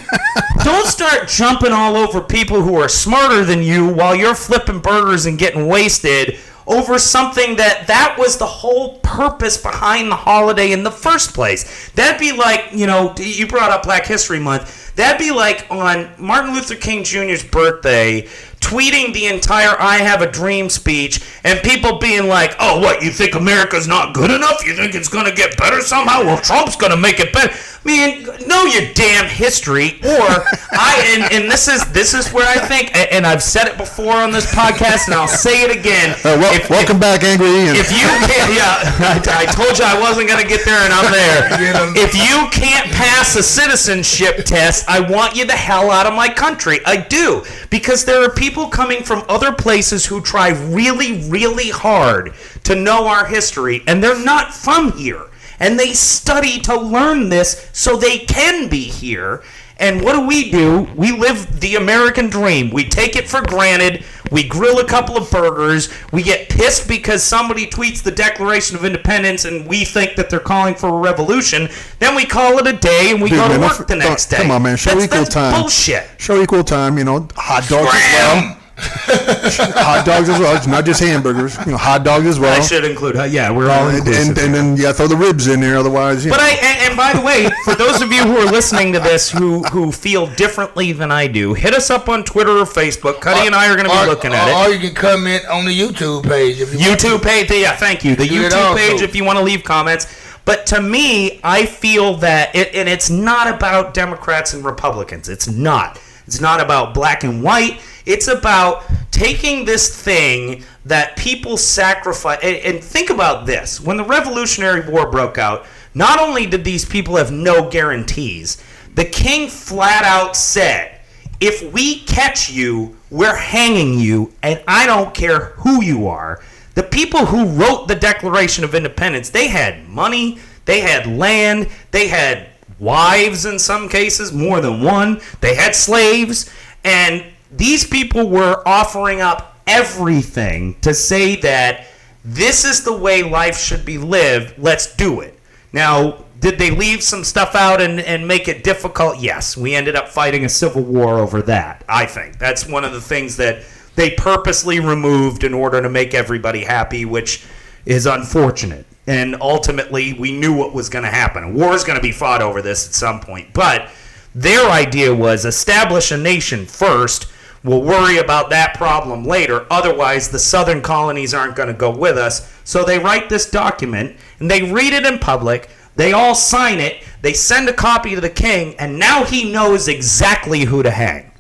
don't start jumping all over people who are smarter than you while you're flipping burgers and getting wasted over something that was the whole purpose behind the holiday in the first place. That'd be like, you brought up Black History Month. That'd be like on Martin Luther King Jr.'s birthday, tweeting the entire I Have a Dream speech, and people being like, oh, what, you think America's not good enough? You think it's going to get better somehow? Well, Trump's going to make it better. Man, know your damn history. Or, and this is where I think, and I've said it before on this podcast, and I'll say it again. Welcome back, Angry Ian. If you can't, I told you I wasn't going to get there, and I'm there. If you can't pass a citizenship test, I want you the hell out of my country. I do. Because there are people coming from other places who try really, really hard to know our history, and they're not from here. And they study to learn this so they can be here. And what do? We live the American dream. We take it for granted. We grill a couple of burgers. We get pissed because somebody tweets the Declaration of Independence and we think that they're calling for a revolution. Then we call it a day and we go to work the next day. Come on, man. Show equal time. Bullshit. Show equal time. Hot dogs as well. Hot dogs as well. It's not just hamburgers. Hot dogs as well. I should include. We're all inclusive. And then throw the ribs in there. Otherwise, But and by the way, for those of you who are listening to this who feel differently than I do, hit us up on Twitter or Facebook. Cuddy and I are going to be looking at it. Or you can comment on the YouTube page. If you YouTube page, yeah, thank you. The YouTube page if you want to leave comments. But to me, I feel that and it's not about Democrats and Republicans. It's not. It's not about black and white. It's about taking this thing that people sacrifice. And think about this. When the Revolutionary War broke out, not only did these people have no guarantees, the king flat out said, if we catch you, we're hanging you, and I don't care who you are. The people who wrote the Declaration of Independence, they had money, they had land, they had wives in some cases, more than one. They had slaves, and these people were offering up everything to say that this is the way life should be lived. Let's do it. Now, did they leave some stuff out and make it difficult? Yes. We ended up fighting a civil war over that, I think. That's one of the things that they purposely removed in order to make everybody happy, which is unfortunate. And ultimately, we knew what was going to happen. A war is going to be fought over this at some point. But their idea was establish a nation first. We'll worry about that problem later. Otherwise, the southern colonies aren't going to go with us. So they write this document, and they read it in public. They all sign it. They send a copy to the king, and now he knows exactly who to hang.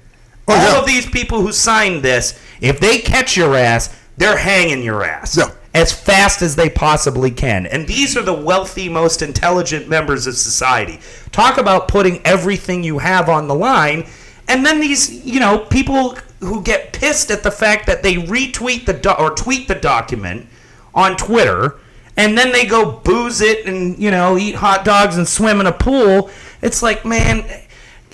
All of these people who signed this, if they catch your ass, they're hanging your ass. Yeah. As fast as they possibly can. And these are the wealthy, most intelligent members of society. Talk about putting everything you have on the line. And then these, people who get pissed at the fact that they retweet or tweet the document on Twitter, and then they go booze it and, eat hot dogs and swim in a pool. It's like, man,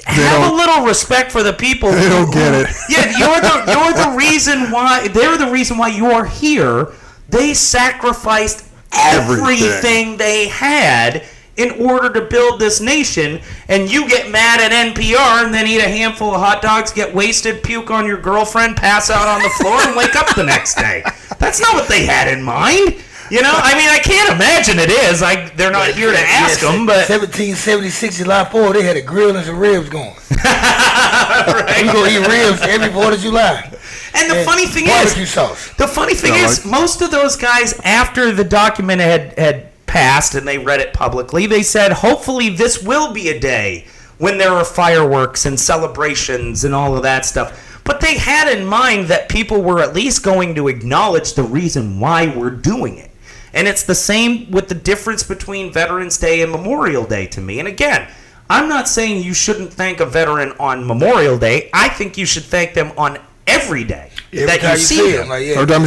have a little respect for the people. They don't get it. Yeah, you're the reason why. They're the reason why you're here. They sacrificed everything they had in order to build this nation, and you get mad at NPR and then eat a handful of hot dogs, get wasted, puke on your girlfriend, pass out on the floor, and wake up the next day. That's not what they had in mind. I can't imagine it is. They're not here to ask them, but 1776 July 4th, they had a grill and some ribs going. Right. We gonna eat ribs every 4th of July. And the funny thing is, most of those guys, after the document had passed and they read it publicly, they said, hopefully this will be a day when there are fireworks and celebrations and all of that stuff. But they had in mind that people were at least going to acknowledge the reason why we're doing it. And it's the same with the difference between Veterans Day and Memorial Day to me. And again, I'm not saying you shouldn't thank a veteran on Memorial Day. I think you should thank them on every day that you see them.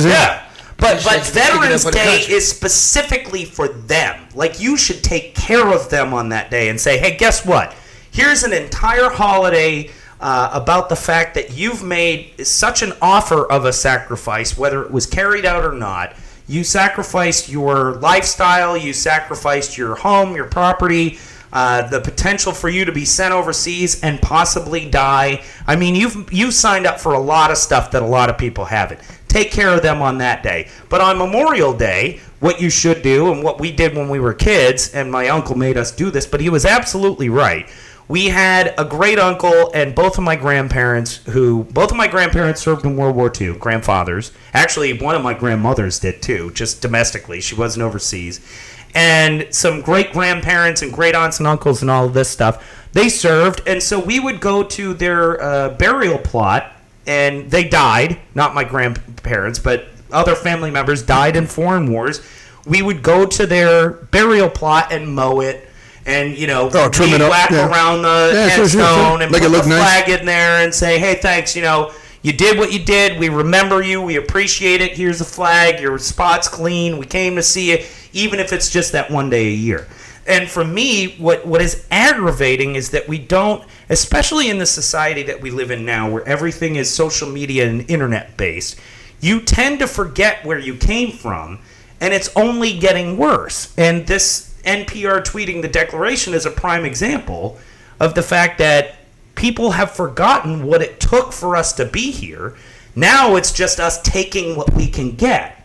Yeah. But Veterans Day is specifically for them. Like, you should take care of them on that day and say, hey, guess what? Here's an entire holiday about the fact that you've made such an offer of a sacrifice, whether it was carried out or not. You sacrificed your lifestyle. You sacrificed your home, your property. the potential for you to be sent overseas and possibly die. I mean, you've signed up for a lot of stuff that a lot of people haven't. Take care of them on that day. But on Memorial Day, what you should do, and what we did when we were kids, and my uncle made us do this, but he was absolutely right. We had a great uncle and both of my grandparents served in World War II, grandfathers. Actually, one of my grandmothers did too, just domestically. She wasn't overseas. And some great-grandparents and great-aunts and uncles and all of this stuff, they served. And so we would go to their burial plot, and they died, not my grandparents, but other family members died in foreign wars. We would go to their burial plot and mow it. And, trim it up, whack around the headstone and make put it look the nice. flag in there and say, hey, thanks, you did what you did. We remember you. We appreciate it. Here's the flag. Your spot's clean. We came to see you, even if it's just that one day a year. And for me, what is aggravating is that we don't, especially in the society that we live in now, where everything is social media and internet-based, you tend to forget where you came from, and it's only getting worse. And this NPR tweeting the declaration is a prime example of the fact that people have forgotten what it took for us to be here. Now it's just us taking what we can get.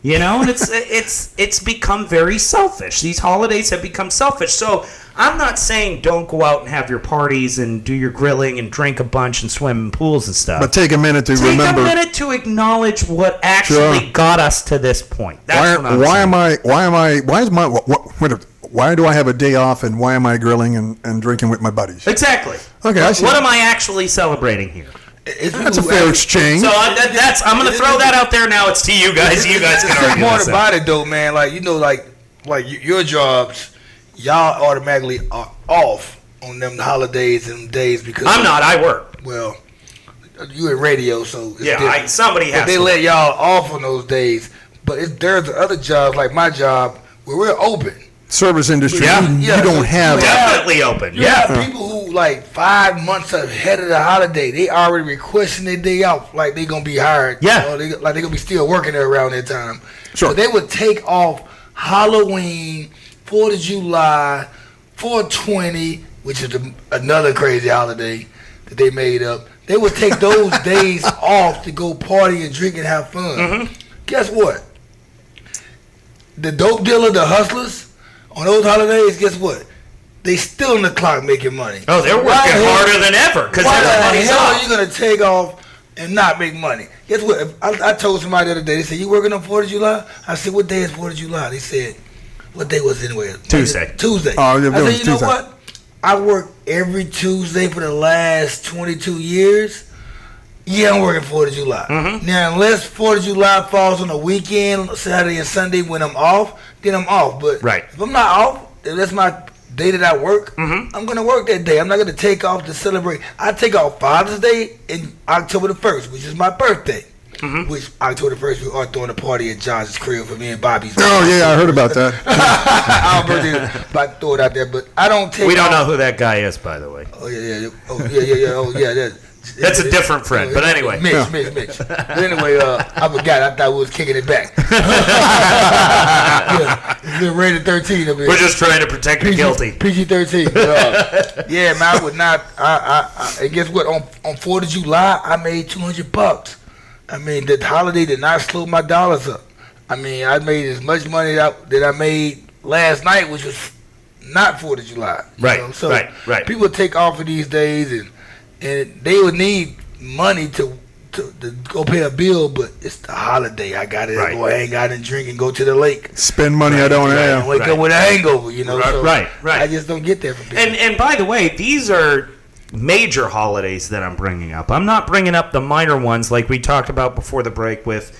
And it's become very selfish. These holidays have become selfish. So I'm not saying don't go out and have your parties and do your grilling and drink a bunch and swim in pools and stuff. But take a minute to remember. Take a minute to acknowledge what actually got us to this point. That's what I'm saying. Why do I have a day off and why am I grilling and drinking with my buddies? Exactly. Okay, I see. What am I actually celebrating here? That's a fair exchange. So I'm going to throw that out there now. It's to you guys. You guys can argue more this about it, though, man. Like, your jobs, y'all automatically are off on them holidays and days because I'm not. I work. Well, you in radio, so it's yeah, somebody has. But they let y'all off on those days. But there's other jobs like my job where we're open. Service industry, you don't have definitely open. Yeah, people who 5 months ahead of the holiday, they already requesting their day off, like they gonna be hired. Yeah, they gonna be still working there around that time. Sure. So they would take off Halloween, 4th of July, 420, which is another crazy holiday that they made up. They would take those days off to go party and drink and have fun. Mm-hmm. Guess what? The dope dealer, the hustlers. On those holidays, guess what? They still in the clock making money. Oh, they're working harder than ever because everybody's off. Why the hell are you going to take off and not make money? Guess what? I told somebody the other day, they said, you working on 4th of July? I said, what day is 4th of July? They said, what day was it anyway? Tuesday. Tuesday. Oh, I said, you know what? I work every Tuesday for the last 22 years. Yeah, I'm working 4th of July. Mm-hmm. Now, unless 4th of July falls on a weekend, Saturday and Sunday when I'm off, then I'm off. But if I'm not off, if that's my day that I work, I'm going to work that day. I'm not going to take off to celebrate. I take off Father's Day in October the 1st, which is my birthday. Mm-hmm. Which October the 1st, we are throwing a party at John's crib for me and Bobby's. Oh, yeah, I heard about that. Our birthday, but I throw it out there. But I don't take We don't know who that guy is, by the way. Oh, yeah. Oh, yeah. That's a different friend, but anyway. Mitch. But anyway, I forgot. I thought we was kicking it back. It's been rated 13 of it. We're just trying to protect the guilty. PG-13. Yeah, man, I would not. And guess what? On 4th of July, I made $200. I mean, the holiday did not slow my dollars up. I mean, I made as much money that I made last night, which was not 4th of July. Right. So right. People take off of these days and they would need money to go pay a bill, but it's the holiday. I got to go hang out and drink and go to the lake. Spend money I don't have. And wake up with a hangover, Right. I just don't get that from people. And by the way, these are major holidays that I'm bringing up. I'm not bringing up the minor ones like we talked about before the break with,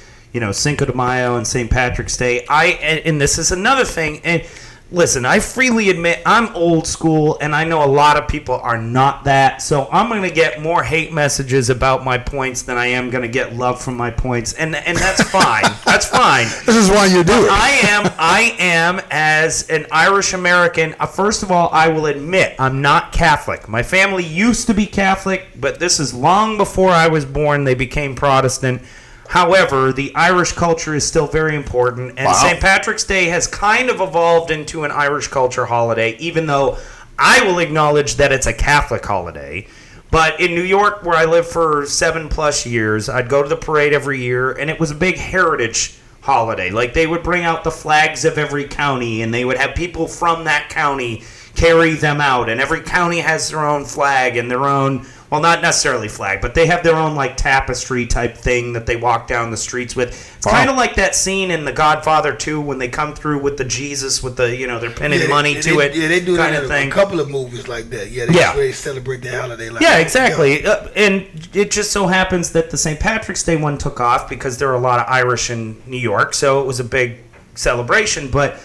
Cinco de Mayo and St. Patrick's Day. And this is another thing. And listen, I freely admit I'm old school, and I know a lot of people are not that. So I'm going to get more hate messages about my points than I am going to get love from my points, and that's fine. That's fine. This is why you do it. I am as an Irish American. First of all, I will admit I'm not Catholic. My family used to be Catholic, but this is long before I was born. They became Protestant. However, the Irish culture is still very important, and St. Patrick's Day has kind of evolved into an Irish culture holiday, even though I will acknowledge that it's a Catholic holiday. But in New York, where I lived for 7+ years, I'd go to the parade every year, and it was a big heritage holiday. Like, they would bring out the flags of every county, and they would have people from that county carry them out. And every county has their own flag and their own, well, not necessarily flag, but they have their own, like, tapestry type thing that they walk down the streets with. It's kind of like that scene in The Godfather 2 when they come through with the Jesus, with the, they're pinning money to it. Yeah, they do kind that of in thing. a couple of movies like that. Yeah, they celebrate their holiday like that. Yeah, exactly. And it just so happens that the St. Patrick's Day one took off because there are a lot of Irish in New York, so it was a big celebration. But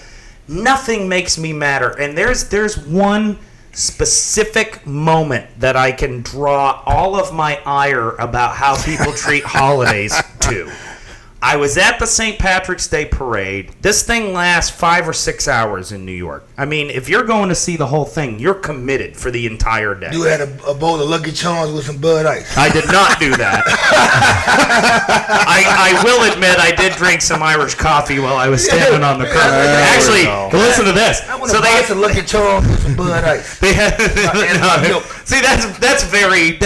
nothing makes me madder. And there's one specific moment that I can draw all of my ire about how people treat holidays to. I was at the St. Patrick's Day parade. This thing lasts 5 or 6 hours in New York. I mean, if you're going to see the whole thing, you're committed for the entire day. You had a bowl of Lucky Charms with some Bud Ice. I did not do that. I will admit I did drink some Irish coffee while I was standing on the curb. Actually, listen to this. I want to buy some Lucky Charms with some Bud Ice. They had, see, that's very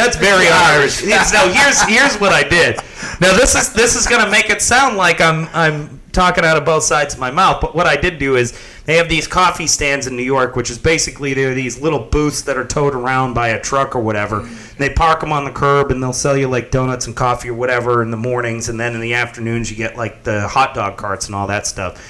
Irish. So here's what I did. Now this is gonna make it sound like I'm talking out of both sides of my mouth, but what I did do is they have these coffee stands in New York, which is basically they're these little booths that are towed around by a truck or whatever. They park them on the curb and they'll sell you like donuts and coffee or whatever in the mornings, and then in the afternoons you get like the hot dog carts and all that stuff.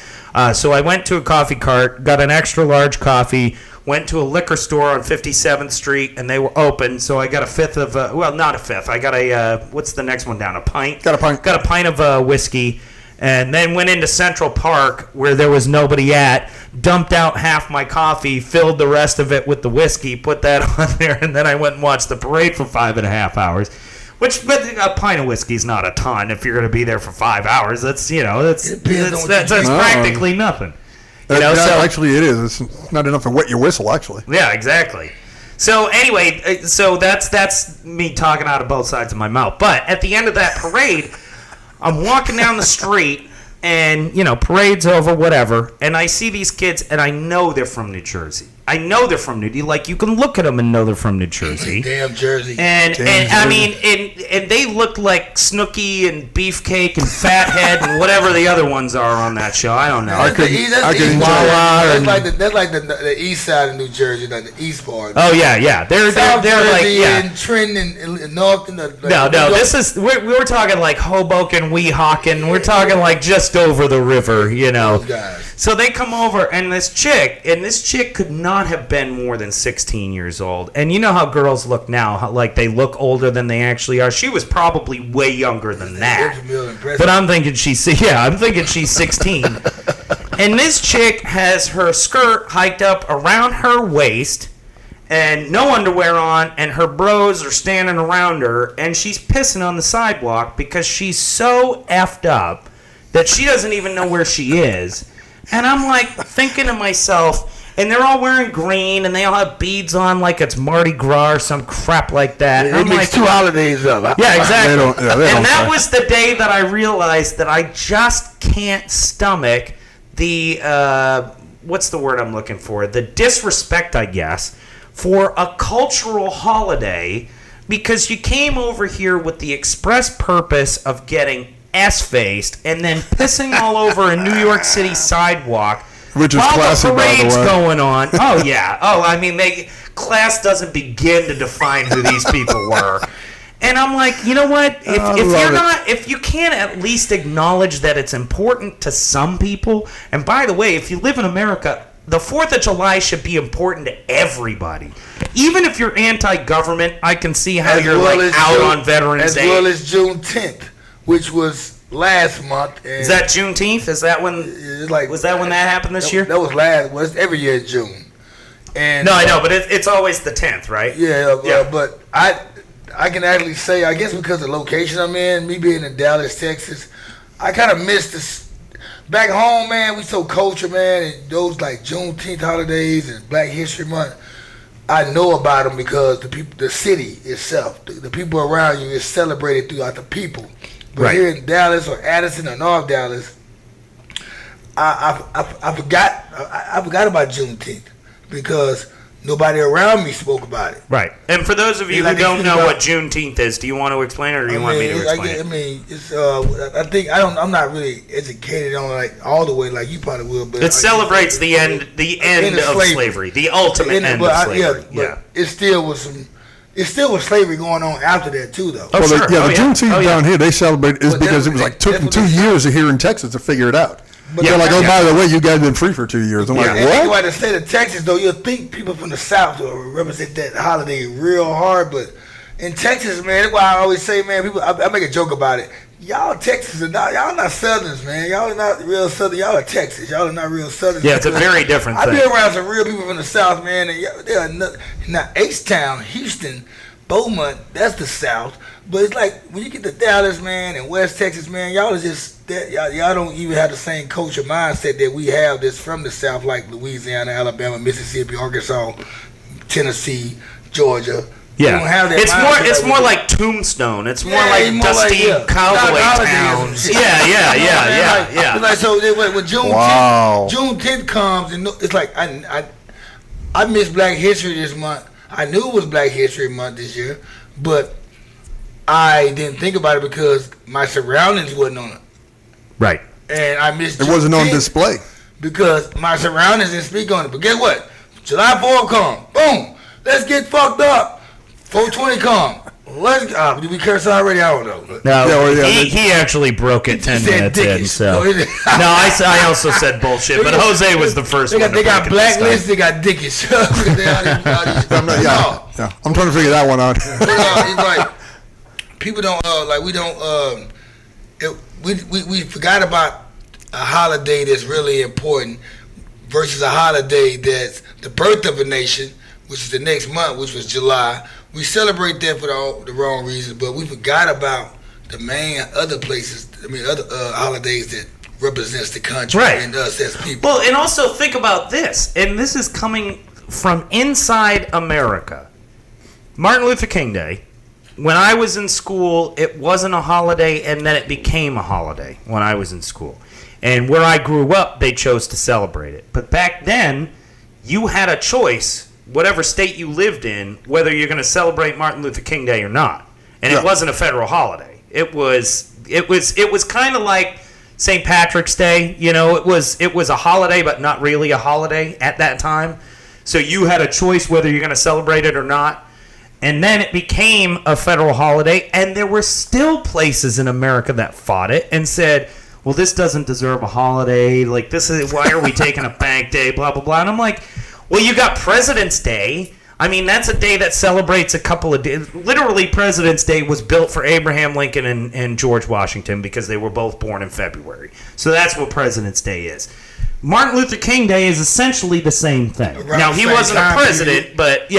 So I went to a coffee cart, got an extra large coffee, went to a liquor store on 57th Street, and they were open, so I got a fifth of, not a fifth, I got a, what's the next one down, a pint? Got a pint. Got a pint of whiskey, and then went into Central Park, where there was nobody at, dumped out half my coffee, filled the rest of it with the whiskey, put that on there, and then I went and watched the parade for 5.5 hours. But a pint of whiskey is not a ton if you're going to be there for 5 hours. That's practically nothing. Actually, it is. It's not enough to wet your whistle, actually. Yeah, exactly. So anyway, so that's me talking out of both sides of my mouth. But at the end of that parade, I'm walking down the street, and parade's over, whatever, and I see these kids, and I know they're from New Jersey. I know they're from New Jersey. Like, you can look at them and know they're from New Jersey. Damn Jersey. And I mean, and they look like Snooki and Beefcake and Fathead and whatever the other ones are on that show. I don't know. That's like the east side of New Jersey, like the east part. Oh yeah. They're like and Trenton and North and no. This is we're talking like Hoboken, Weehawken. We're talking like just over the river, Those guys. So they come over, and this chick could not have been more than 16 years old. And you know how girls look now, how, like, they look older than they actually are. She was probably way younger than that. But I'm thinking she's 16. And this chick has her skirt hiked up around her waist and no underwear on, and her bros are standing around her, and she's pissing on the sidewalk because she's so effed up that she doesn't even know where she is. And I'm like thinking to myself, and they're all wearing green, and they all have beads on like it's Mardi Gras or some crap like that. They mix two holidays up. Yeah, exactly. And that was the day that I realized that I just can't stomach the, what's the word I'm looking for? The disrespect, I guess, for a cultural holiday, because you came over here with the express purpose of getting S-faced and then pissing all over a New York City sidewalk. Which is while classy, the parade's by the way. going on. Oh, yeah. Oh, I mean, class doesn't begin to define who these people were. And I'm like, you know what? If you can't at least acknowledge that it's important to some people, and by the way, if you live in America, the 4th of July should be important to everybody. Even if you're anti-government, I can see how you're out on Veterans Day. As well as Juneteenth, which was last month. Is that Juneteenth? Is that when? Was that when that happened this year? That was last. Well, it's every year in June. And no, I know, but it's always the 10th, right? Yeah. But I can actually say, I guess because of the location I'm in, me being in Dallas, Texas, I kind of miss this. Back home, man, we so culture, man, and those like Juneteenth holidays and Black History Month. I know about them because the city itself, the people around you, is celebrated throughout the people. But here in Dallas or Addison or North Dallas, I forgot about Juneteenth because nobody around me spoke about it. Right. And for those of you who don't know what Juneteenth is, do you want to explain it, or do you want me to explain it? I mean, it's I think I'm not really educated on like all the way like you probably will, but it celebrates the end of slavery, the ultimate end of slavery. Yeah. It still was slavery going on after that too, though. Oh, sure. The Juneteenth down here they celebrate is because it was like took them 2 years here in Texas to figure it out. But they're like, oh, by the way, you guys have been free for 2 years. I'm like, what? Think about the state of Texas, though. You'll think people from the South will represent that holiday real hard, but in Texas, man, that's why I always say, man, people. I make a joke about it. Y'all Texas are not. Y'all not Southerners, man. Y'all are not real Southern. Y'all are Texas. Y'all are not real Southerners. Yeah, it's a very different thing. I've been around some real people from the South, man, and they are not H-Town, Houston, Beaumont. That's the South. But it's like when you get to Dallas, man, and West Texas, man, y'all is just y'all don't even have the same culture mindset that we have that's from the South, like Louisiana, Alabama, Mississippi, Arkansas, Tennessee, Georgia. Yeah, don't have that it's more like Tombstone. It's more like dusty cowboy towns. Yeah. It's like so when Juneteenth comes, and it's like I miss Black History this month. I knew it was Black History Month this year, but I didn't think about it because my surroundings wasn't on it. Right. And I missed it. Wasn't on display. Because my surroundings didn't speak on it. But guess what? July 4th come. Boom. Let's get fucked up. 420 come. Did we curse already? I don't know. No, he actually broke it 10 minutes in. So. No, I also said bullshit, but Jose was the first one. They got blacklists, they got dickies. I'm trying to figure that one out. It's like, people don't we forgot about a holiday that's really important versus a holiday that's the birth of a nation, which is the next month, which was July. We celebrate that for the wrong reasons, but we forgot about the main other places. Other holidays that represents the country and us as people. Well, and also think about this, and this is coming from inside America. Martin Luther King Day. When I was in school, it wasn't a holiday, and then it became a holiday when I was in school. And where I grew up, they chose to celebrate it. But back then, you had a choice, whatever state you lived in, whether you're going to celebrate Martin Luther King Day or not. And it wasn't a federal holiday. It was kind of like St. Patrick's Day. You know, it was a holiday, but not really a holiday at that time. So you had a choice whether you're going to celebrate it or not. And then it became a federal holiday, and there were still places in America that fought it and said, well, this doesn't deserve a holiday. Like, why are we taking a bank day, blah, blah, blah. And I'm like, well, you got President's Day. I mean, that's a day that celebrates a couple of days. Literally, President's Day was built for Abraham Lincoln and George Washington because they were both born in February. So that's what President's Day is. Martin Luther King Day is essentially the same thing. Now, he wasn't a president, but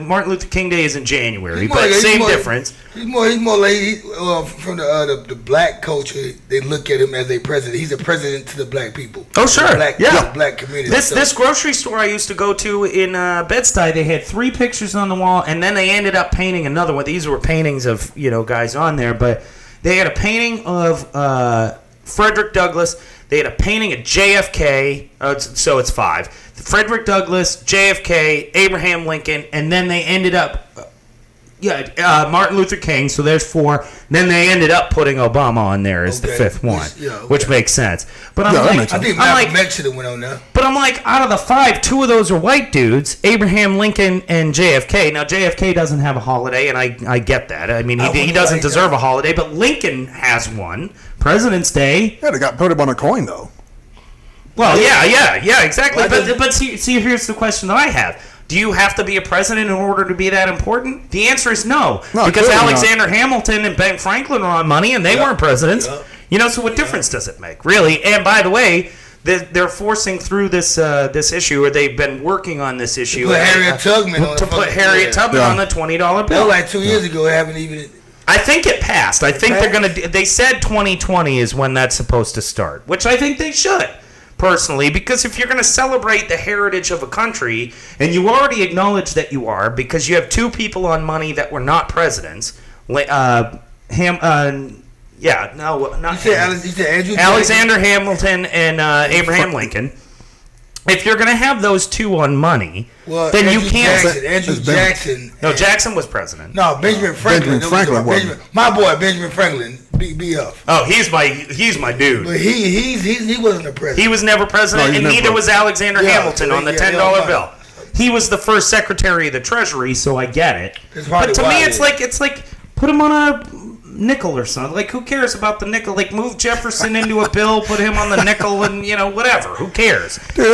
Martin Luther King Day is in January, but same difference. He's more like from the black culture. They look at him as a president. He's a president to the black people. Oh, sure. The black community. This grocery store I used to go to in Bed-Stuy, they had 3 pictures on the wall, and then they ended up painting another one. These were paintings of guys on there, but they had a painting of Frederick Douglass. They had a painting of JFK, so it's 5. Frederick Douglass, JFK, Abraham Lincoln, and then they ended up, Martin Luther King, so there's 4. Then they ended up putting Obama on there as the 5th one, which makes sense. But I think Malcolm X should have went on there. But I'm like, out of the 5, 2 of those are white dudes, Abraham Lincoln and JFK. Now, JFK doesn't have a holiday, and I get that. I mean, he doesn't deserve a holiday, but Lincoln has one. President's Day. Yeah, they got put up on a coin, though. Well, yeah, exactly. But see, here's the question that I have. Do you have to be a president in order to be that important? The answer is no. Because Alexander Hamilton and Ben Franklin are on money, and they weren't presidents. So what difference does it make, really? And by the way, they're forcing through this issue, or they've been working on this issue. To put Harriet Tubman on the $20 bill. That was like 2 years ago. It haven't even... I think it passed. I think they're going to... They said 2020 is when that's supposed to start, which I think they should, personally, because if you're going to celebrate the heritage of a country, and you already acknowledge that you are, because you have 2 people on money that were not presidents, Alexander Hamilton and Abraham Lincoln. if you're going to have those two on money, then Andrew you can't. Andrew Jackson. No, Jackson was president. No, Benjamin Franklin. Benjamin Franklin. My boy Benjamin Franklin. BF. Oh, he's my dude. But he wasn't the president. He was never president, and neither was Alexander Hamilton on the $10 bill. He was the first Secretary of the Treasury, so I get it. But to me, it's like put him on a nickel or something. Like, who cares about the nickel? Like, move Jefferson into a bill, put him on the nickel, and whatever. Who cares? Dude,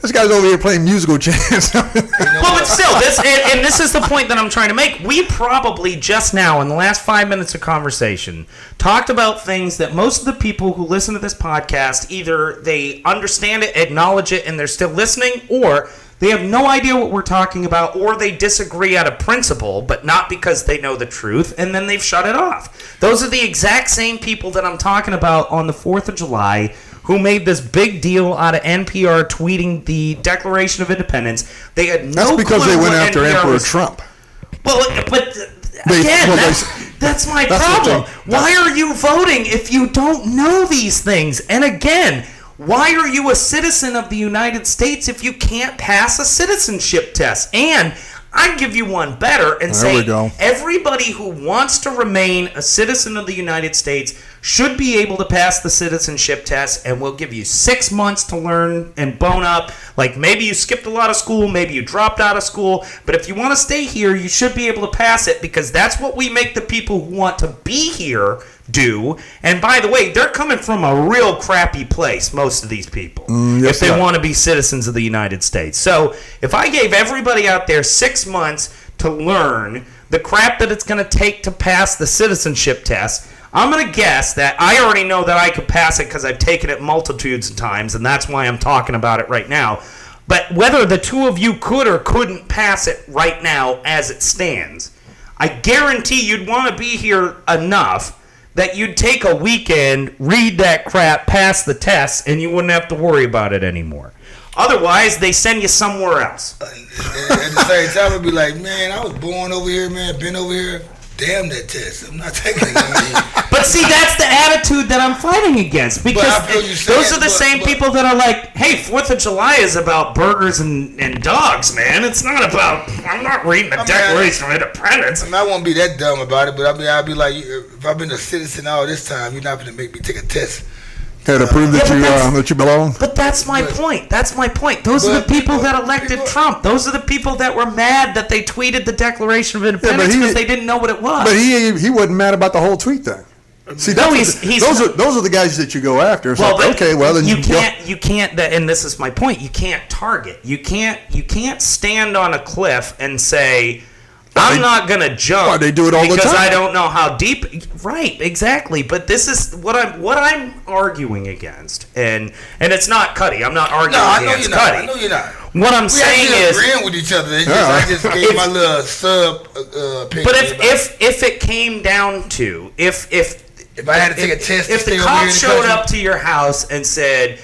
this guy's over here playing musical chairs. Well, but still, this is the point that I'm trying to make. We probably just now, in the last 5 minutes of conversation, talked about things that most of the people who listen to this podcast, either they understand it, acknowledge it, and they're still listening, or they have no idea what we're talking about, or they disagree out of principle, but not because they know the truth, and then they've shut it off. Those are the exact same people that I'm talking about on the 4th of July who made this big deal out of NPR tweeting the Declaration of Independence. They had no That's because clue they went what after NPR Emperor was. Trump. Well, but again, that's my problem. Why are you voting if you don't know these things? And again, why are you a citizen of the United States if you can't pass a citizenship test? And I'd give you one better and say everybody who wants to remain a citizen of the United States should be able to pass the citizenship test, and we'll give you 6 months to learn and bone up. Like, maybe you skipped a lot of school, maybe you dropped out of school, but if you want to stay here, you should be able to pass it, because that's what we make the people who want to be here do. And by the way, they're coming from a real crappy place, most of these people, if they want to be citizens of the United States. So if I gave everybody out there 6 months to learn the crap that it's going to take to pass the citizenship test, I'm going to guess that I already know that I could pass it because I've taken it multitudes of times, and that's why I'm talking about it right now. But whether the two of you could or couldn't pass it right now as it stands, I guarantee you'd want to be here enough that you'd take a weekend, read that crap, pass the test, and you wouldn't have to worry about it anymore. Otherwise, they send you somewhere else. At the same time, I'd be like, man, I was born over here, man, been over here. Damn that test. I'm not taking it. But see, that's the attitude that I'm fighting against. Because those are the same people that are like, hey, 4th of July is about burgers and dogs, man. It's not about, I'm not reading the Declaration of Independence. I mean, I won't be that dumb about it, but I'll be like, if I've been a citizen all this time, you're not going to make me take a test. To prove that you belong. But that's my point. That's my point. Those are the people that elected Trump. Those are the people that were mad that they tweeted the Declaration of Independence because they didn't know what it was. But he wasn't mad about the whole tweet thing. See, those are the guys that you go after. It's then you can't. And this is my point. You can't target. You can't stand on a cliff and say, I'm not going to jump. Why, they do it all the time. Because I don't know how deep. Right, exactly. But this is what I'm arguing against. And it's not Cuddy. I'm not arguing against Cuddy. I know you're not. What I'm saying is, agreeing with each other. I just gave my little sub opinion. But if it came down to if I had to take a test, if the cop showed up to your house and said,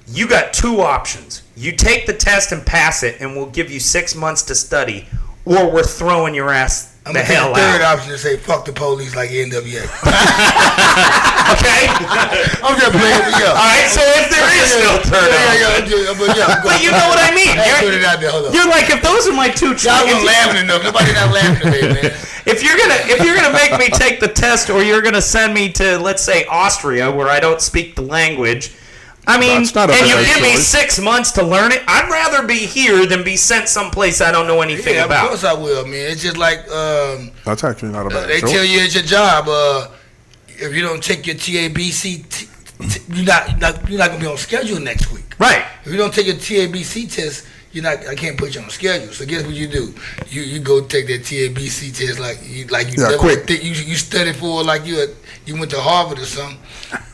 you got two options. You take the test and pass it, and we'll give you 6 months to study, or we're throwing your ass the hell out. Third option to say fuck the police like NWA. Okay? I'm just playing with you. All right, so if there is no third option. But you know what I mean. You're like, if those are my two choices. Y'all wasn't laughing enough. Nobody not laughing today, man. If you're gonna make me take the test, or you're gonna send me to, let's say, Austria, where I don't speak the language, I mean, and you give me 6 months to learn it, I'd rather be here than be sent someplace I don't know anything about. Of course I will, man. It's just like that's actually not a bad they tell you at your job, if you don't take your TABC, you're not gonna be on schedule next week. Right. If you don't take your TABC test, I can't put you on schedule. So guess what you do? You go take that TABC test like you never think you study for like you went to Harvard or something,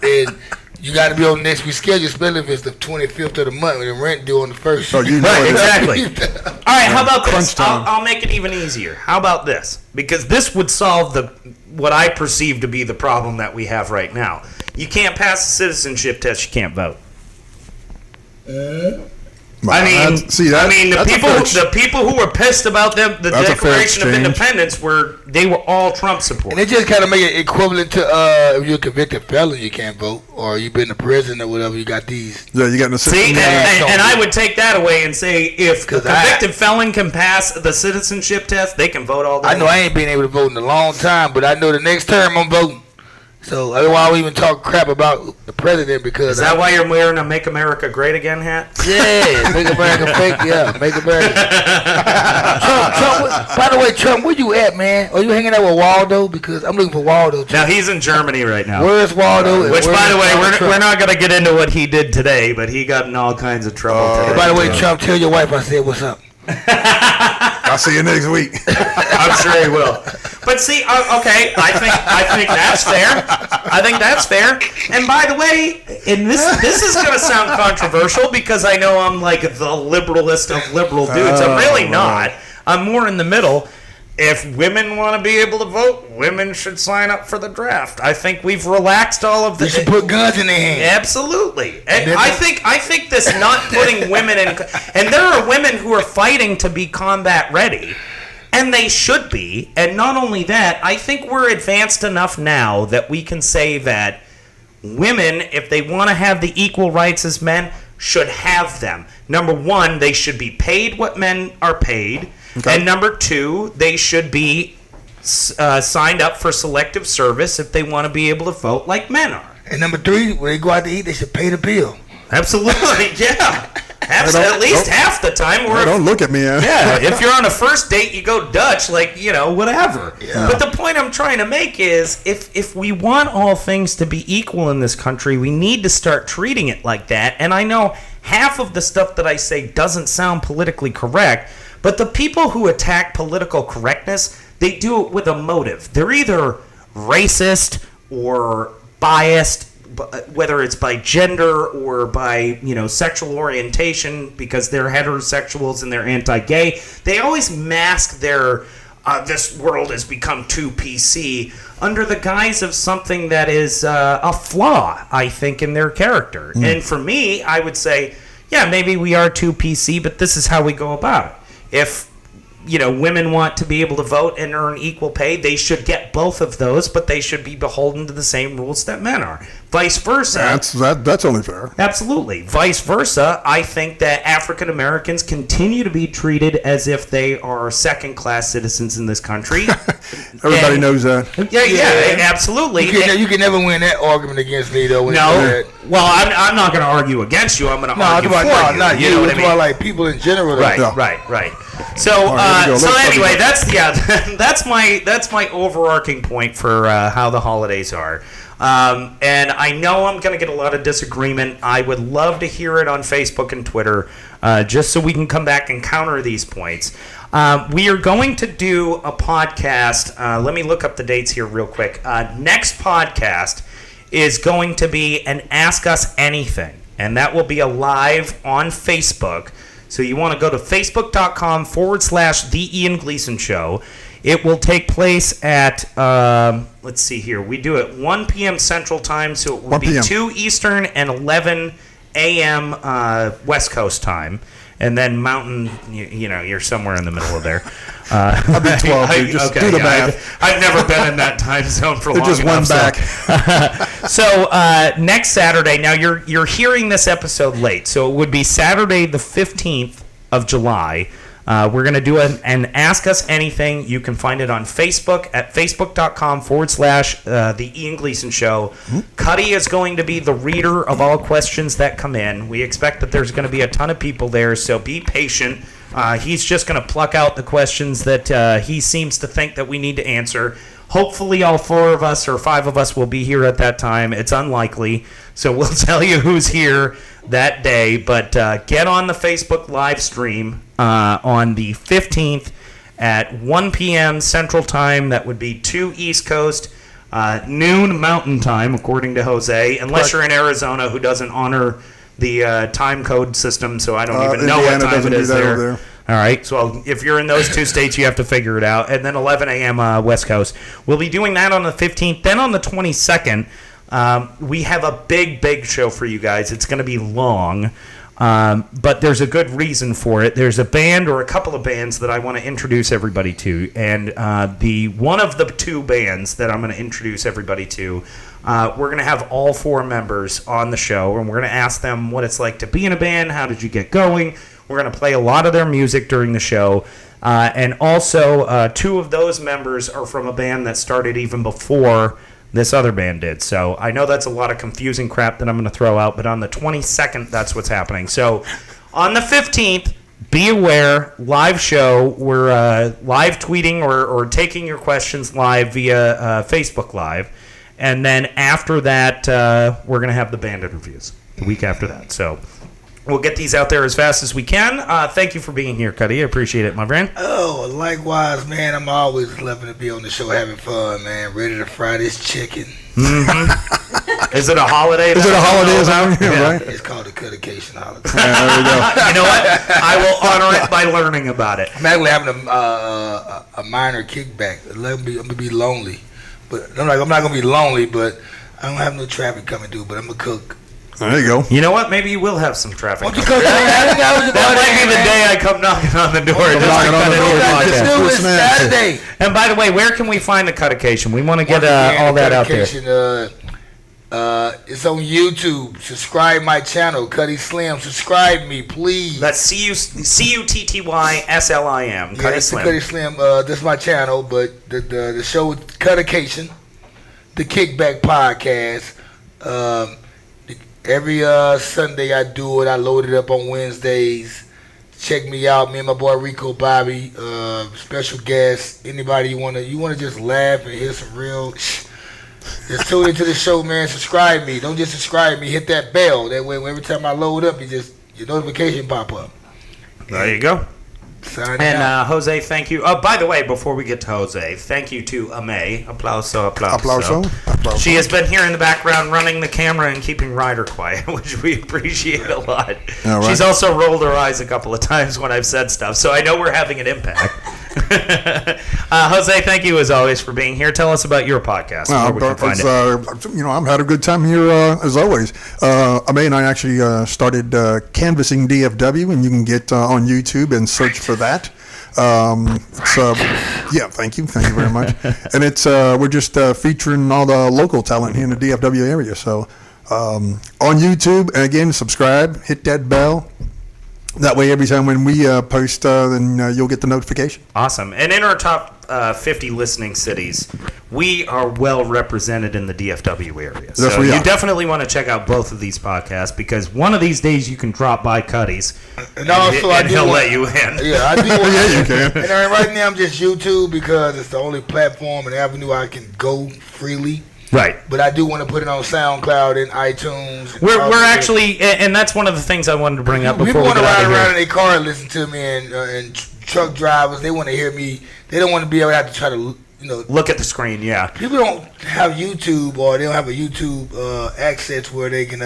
and you got to be on next week's schedule, especially if it's the 25th of the month when the rent due on the 1st. Right, exactly. All right, how about this? I'll make it even easier. How about this? Because this would solve what I perceive to be the problem that we have right now. You can't pass the citizenship test, you can't vote. The people who were pissed about the Declaration of Independence were all Trump supporters. And it just kind of make it equivalent to if you're a convicted felon, you can't vote, or you've been to prison or whatever. You got these. Yeah, you got no. See, and I would take that away and say if a convicted felon can pass the citizenship test, they can vote all day. I know I ain't been able to vote in a long time, but I know the next term I'm voting. So that's why we even talk crap about the president, because is that why you're wearing a "Make America Great Again" hat? Yeah, make America fake. Yeah, make America. Trump. By the way, Trump, where you at, man? Are you hanging out with Waldo? Because I'm looking for Waldo. Now he's in Germany right now. Where's Waldo? Which, by the way, we're not gonna get into what he did today, but he got in all kinds of trouble today. And by the way, Trump, tell your wife I said what's up. I'll see you next week. I'm sure he will. But see, okay, I think that's fair. I think that's fair. And by the way, and this is going to sound controversial because I know I'm like the liberalist of liberal dudes. I'm really not. I'm more in the middle. If women want to be able to vote, women should sign up for the draft. I think we've relaxed all of this. You should put guns in their hands. Absolutely. And I think this not putting women in, and there are women who are fighting to be combat ready, and they should be. And not only that, I think we're advanced enough now that we can say that women, if they want to have the equal rights as men, should have them. Number one, they should be paid what men are paid. Okay. And number two, they should be signed up for selective service if they want to be able to vote like men are. And number three, when they go out to eat, they should pay the bill. Absolutely, yeah. At least half the time. Don't look at me. Yeah, if you're on a first date, you go Dutch, whatever. Yeah. But the point I'm trying to make is, if we want all things to be equal in this country, we need to start treating it like that. And I know half of the stuff that I say doesn't sound politically correct, but the people who attack political correctness, they do it with a motive. They're either racist or biased, whether it's by gender or by sexual orientation, because they're heterosexuals and they're anti-gay. They always mask their this world has become too PC under the guise of something that is a flaw, I think, in their character. And for me, I would say, yeah, maybe we are too PC, but this is how we go about it. If women want to be able to vote and earn equal pay, they should get both of those, but they should be beholden to the same rules that men are. Vice versa. That's only fair. Absolutely. Vice versa, I think that African Americans continue to be treated as if they are second-class citizens in this country. Everybody knows that. Yeah, absolutely. You can never win that argument against me, though. No. Well, I'm not going to argue against you. I'm going to argue for you. Not you. You know what I mean? Like people in general. Right. So anyway, that's my overarching point for how the holidays are. And I know I'm going to get a lot of disagreement. I would love to hear it on Facebook and Twitter, just so we can come back and counter these points. We are going to do a podcast. Let me look up the dates here real quick. Next podcast is going to be an Ask Us Anything, and that will be a live on Facebook. So you want to go to facebook.com/The Ian Gleason Show. It will take place at, let's see here. We do it 1 p.m. Central Time, so it will be 2 Eastern and 11 a.m. West Coast Time. And then Mountain, you're somewhere in the middle of there. I'll be 12. Just do the math. I've never been in that time zone for long just enough. Just one back. So next Saturday, now you're hearing this episode late, so it would be Saturday the 15th of July. We're going to do an Ask Us Anything. You can find it on Facebook at facebook.com/The Ian Gleason Show. Mm-hmm. Cuddy is going to be the reader of all questions that come in. We expect that there's going to be a ton of people there, so be patient. He's just going to pluck out the questions that he seems to think that we need to answer. Hopefully all 4 of us or 5 of us will be here at that time. It's unlikely, so we'll tell you who's here that day. But get on the Facebook live stream on the 15th at 1 p.m. Central Time. That would be 2 East Coast, noon Mountain Time, according to Jose, unless you're in Arizona, who doesn't honor the time code system, so I don't even know what time it is there. All right, so if you're in those 2 states, you have to figure it out. And then 11 a.m. West Coast. We'll be doing that on the 15th. Then on the 22nd, we have a big show for you guys. It's going to be long. But there's a good reason for it. There's a band or a couple of bands that I want to introduce everybody to. And one of the two bands that I'm going to introduce everybody to, we're going to have all four members on the show. And we're going to ask them what it's like to be in a band. How did you get going? We're going to play a lot of their music during the show. And also, two of those members are from a band that started even before this other band did. So I know that's a lot of confusing crap that I'm going to throw out, but on the 22nd, that's what's happening. So on the 15th, be aware, live show. We're live tweeting or taking your questions live via Facebook Live. And then after that, we're going to have the band interviews the week after that. So we'll get these out there as fast as we can. Thank you for being here, Cuddy. I appreciate it, my friend. Oh, likewise, man. I'm always loving to be on the show, having fun, man. Ready to fry this chicken. Mm-hmm. Is it a holiday? Is it a holiday? Yeah, right? It's called the Cutication holiday. Yeah, there we go. You know what? I will honor it by learning about it. I'm actually having a minor kickback. I'm gonna be lonely, but I'm not gonna be lonely. But I don't have no traffic coming through. But I'm gonna cook. There you go. You know what? Maybe you will have some traffic. Won't you cook? That might be the day I come knocking on the door. It's Saturday. And by the way, where can we find the Cutication? We want to get all that out there. It's on YouTube. Subscribe my channel, Cuddy Slim. Subscribe me, please. That's CUTTYSLIM. Cuddy Slim. Cuddy Slim. That's my channel, but the show Cutication, the Kickback Podcast. Every Sunday I do it. I load it up on Wednesdays. Check me out. Me and my boy Rico Bobby. Special guest. Anybody you wanna just laugh and hear some real. Just tune into the show, man. Subscribe me. Don't just subscribe me. Hit that bell. That way, every time I load up, your notification pop up. There you go. And Jose, thank you. By the way, before we get to Jose, thank you to Ame. Applauso. She has been here in the background running the camera and keeping Ryder quiet, which we appreciate a lot. Right. She's also rolled her eyes a couple of times when I've said stuff, so I know we're having an impact. Jose, thank you as always for being here. Tell us about your podcast. Where we can find it. I've had a good time here as always. Ame and I actually started canvassing DFW, and you can get on YouTube and search for that. Thank you very much. And it's we're just featuring all the local talent here in the DFW area. So on YouTube, and again, subscribe, hit that bell. That way, every time when we post, then you'll get the notification. Awesome. And in our top 50 listening cities, we are well represented in the DFW area. So you definitely want to check out both of these podcasts, because one of these days you can drop by Cuddy's and he'll let you in. Yeah, I do. Yeah, you can. And right now I'm just YouTube because it's the only platform and avenue I can go freely. Right. But I do want to put it on SoundCloud and iTunes. We're actually, and that's one of the things I wanted to bring up before we get out of here. People want to ride around in their car and listen to me, and truck drivers, they want to hear me. They don't want to be able to have to try to, look at the screen, yeah. People don't have YouTube, or they don't have a YouTube access where they can,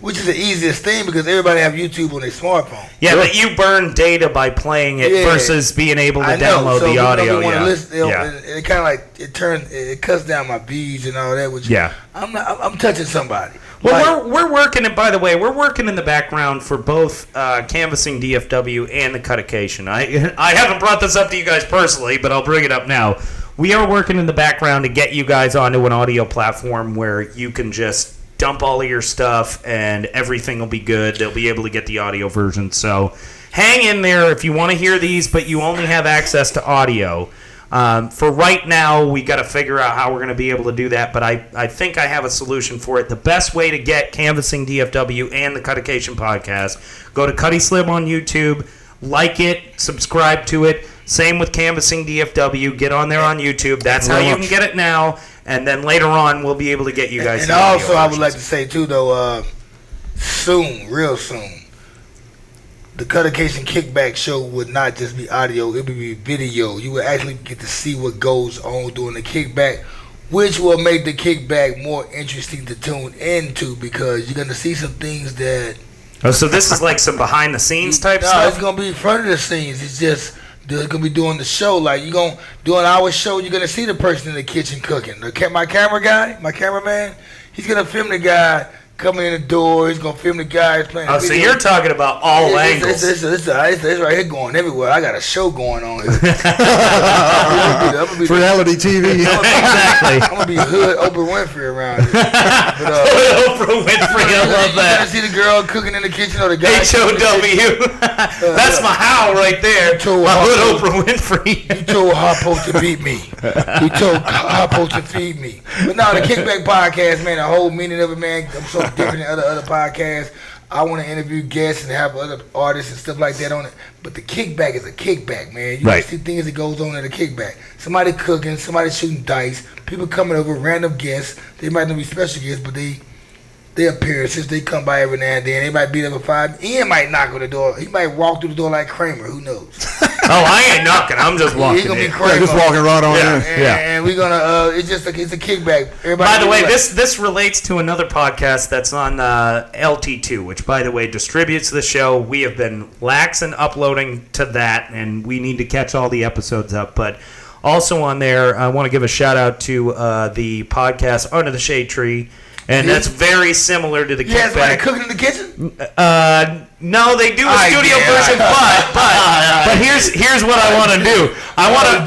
which is the easiest thing because everybody have YouTube on their smartphone. Yeah, but you burn data by playing it versus being able to download the audio. It kind of like it cuts down my beats and all that. Which I'm touching somebody. Well, we're working, and by the way, we're working in the background for both Canvassing DFW and the Cutication. I haven't brought this up to you guys personally, but I'll bring it up now. We are working in the background to get you guys onto an audio platform where you can just dump all of your stuff and everything will be good. They'll be able to get the audio version. So hang in there if you want to hear these, but you only have access to audio. For right now, we got to figure out how we're going to be able to do that, but I think I have a solution for it. The best way to get Canvassing DFW and the Cutication podcast, go to Cuddy Slim on YouTube, like it, subscribe to it. Same with Canvassing DFW. Get on there on YouTube. That's how you can get it now, and then later on, we'll be able to get you guys. And also, I would like to say too, though, soon, real soon, the Cutication Kickback Show would not just be audio, it would be video. You would actually get to see what goes on during the kickback, which will make the kickback more interesting to tune into because you're going to see some things that... Oh, so this is like some behind-the-scenes type stuff? No, it's going to be in front of the scenes. It's just... They're going to be doing the show. Like, you're going to do an hour show, you're going to see the person in the kitchen cooking. My camera guy, my cameraman, he's going to film the guy coming in the door. He's gonna film the guys playing. Oh, so you're talking about all angles. It's right here going everywhere. I got a show going on here. It's reality TV. Exactly. I'm gonna be hood Oprah Winfrey around here. But, Oprah Winfrey, I love you that. gotta see the girl cooking in the kitchen or the guy. HOW. That's my how right there. My hood Oprah Winfrey. You told Harpo to beat me. You told Harpo to feed me. But now the Kickback Podcast, man, the whole meaning of it, man, I'm so different than other podcasts. I want to interview guests and have other artists and stuff like that on it. But the kickback is a kickback, man. You see things that goes on at a kickback. Somebody cooking, somebody shooting dice, people coming over, random guests. They might not be special guests, but they appearances, they come by every now and then. They might beat up a 5. Ian might knock on the door. He might walk through the door like Kramer. Who knows? Oh, I ain't knocking. I'm just walking. He's gonna be in. Kramer. Just walking right on in. And we're gonna. It's just it's a kickback. Everybody. By the way, this relates to another podcast that's on LT2, which, by the way, distributes the show. We have been lax in uploading to that, and we need to catch all the episodes up. But also on there, I want to give a shout out to the podcast Under the Shade Tree. And that's very similar to the kickback. Yeah, cooking in the kitchen? No, they do a studio version, but here's what I want to do. I want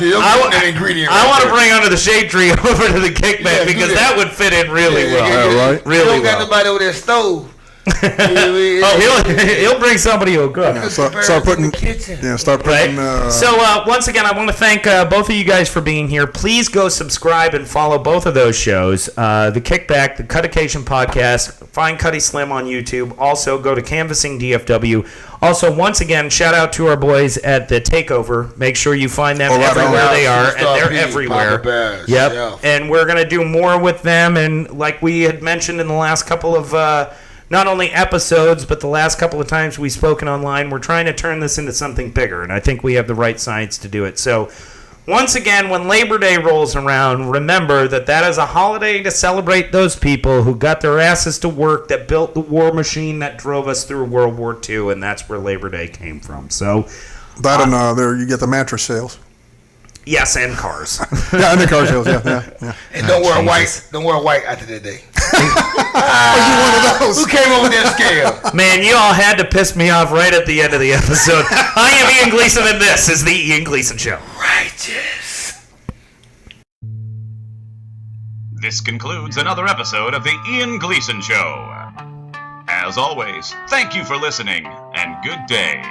to bring Under the Shade Tree over to the kickback because that would fit in really well. Right? Really don't got well. nobody over there stove. He'll bring somebody who'll cook. Start putting. So once again, I want to thank both of you guys for being here. Please go subscribe and follow both of those shows. The Kickback, the Cutication Podcast. Find Cutty Slim on YouTube. Also go to Canvassing DFW. Also, once again, shout out to our boys at the Takeover. Make sure you find them everywhere they are, and they're everywhere. Yep. And we're gonna do more with them. And like we had mentioned in the last couple of. Not only episodes, but the last couple of times we've spoken online, we're trying to turn this into something bigger, and I think we have the right science to do it. So, once again, when Labor Day rolls around, remember that is a holiday to celebrate those people who got their asses to work, that built the war machine that drove us through World War II, and that's where Labor Day came from. So, that and there you get the mattress sales. Yes, and cars. Yeah, and the car sales. Yeah. And don't wear white. Don't wear white after that day. One of those. Who came over that scale? Man, you all had to piss me off right at the end of the episode. I am Ian Gleason, and this is the Ian Gleason Show. Righteous. This concludes another episode of the Ian Gleason Show. As always, thank you for listening, and good day.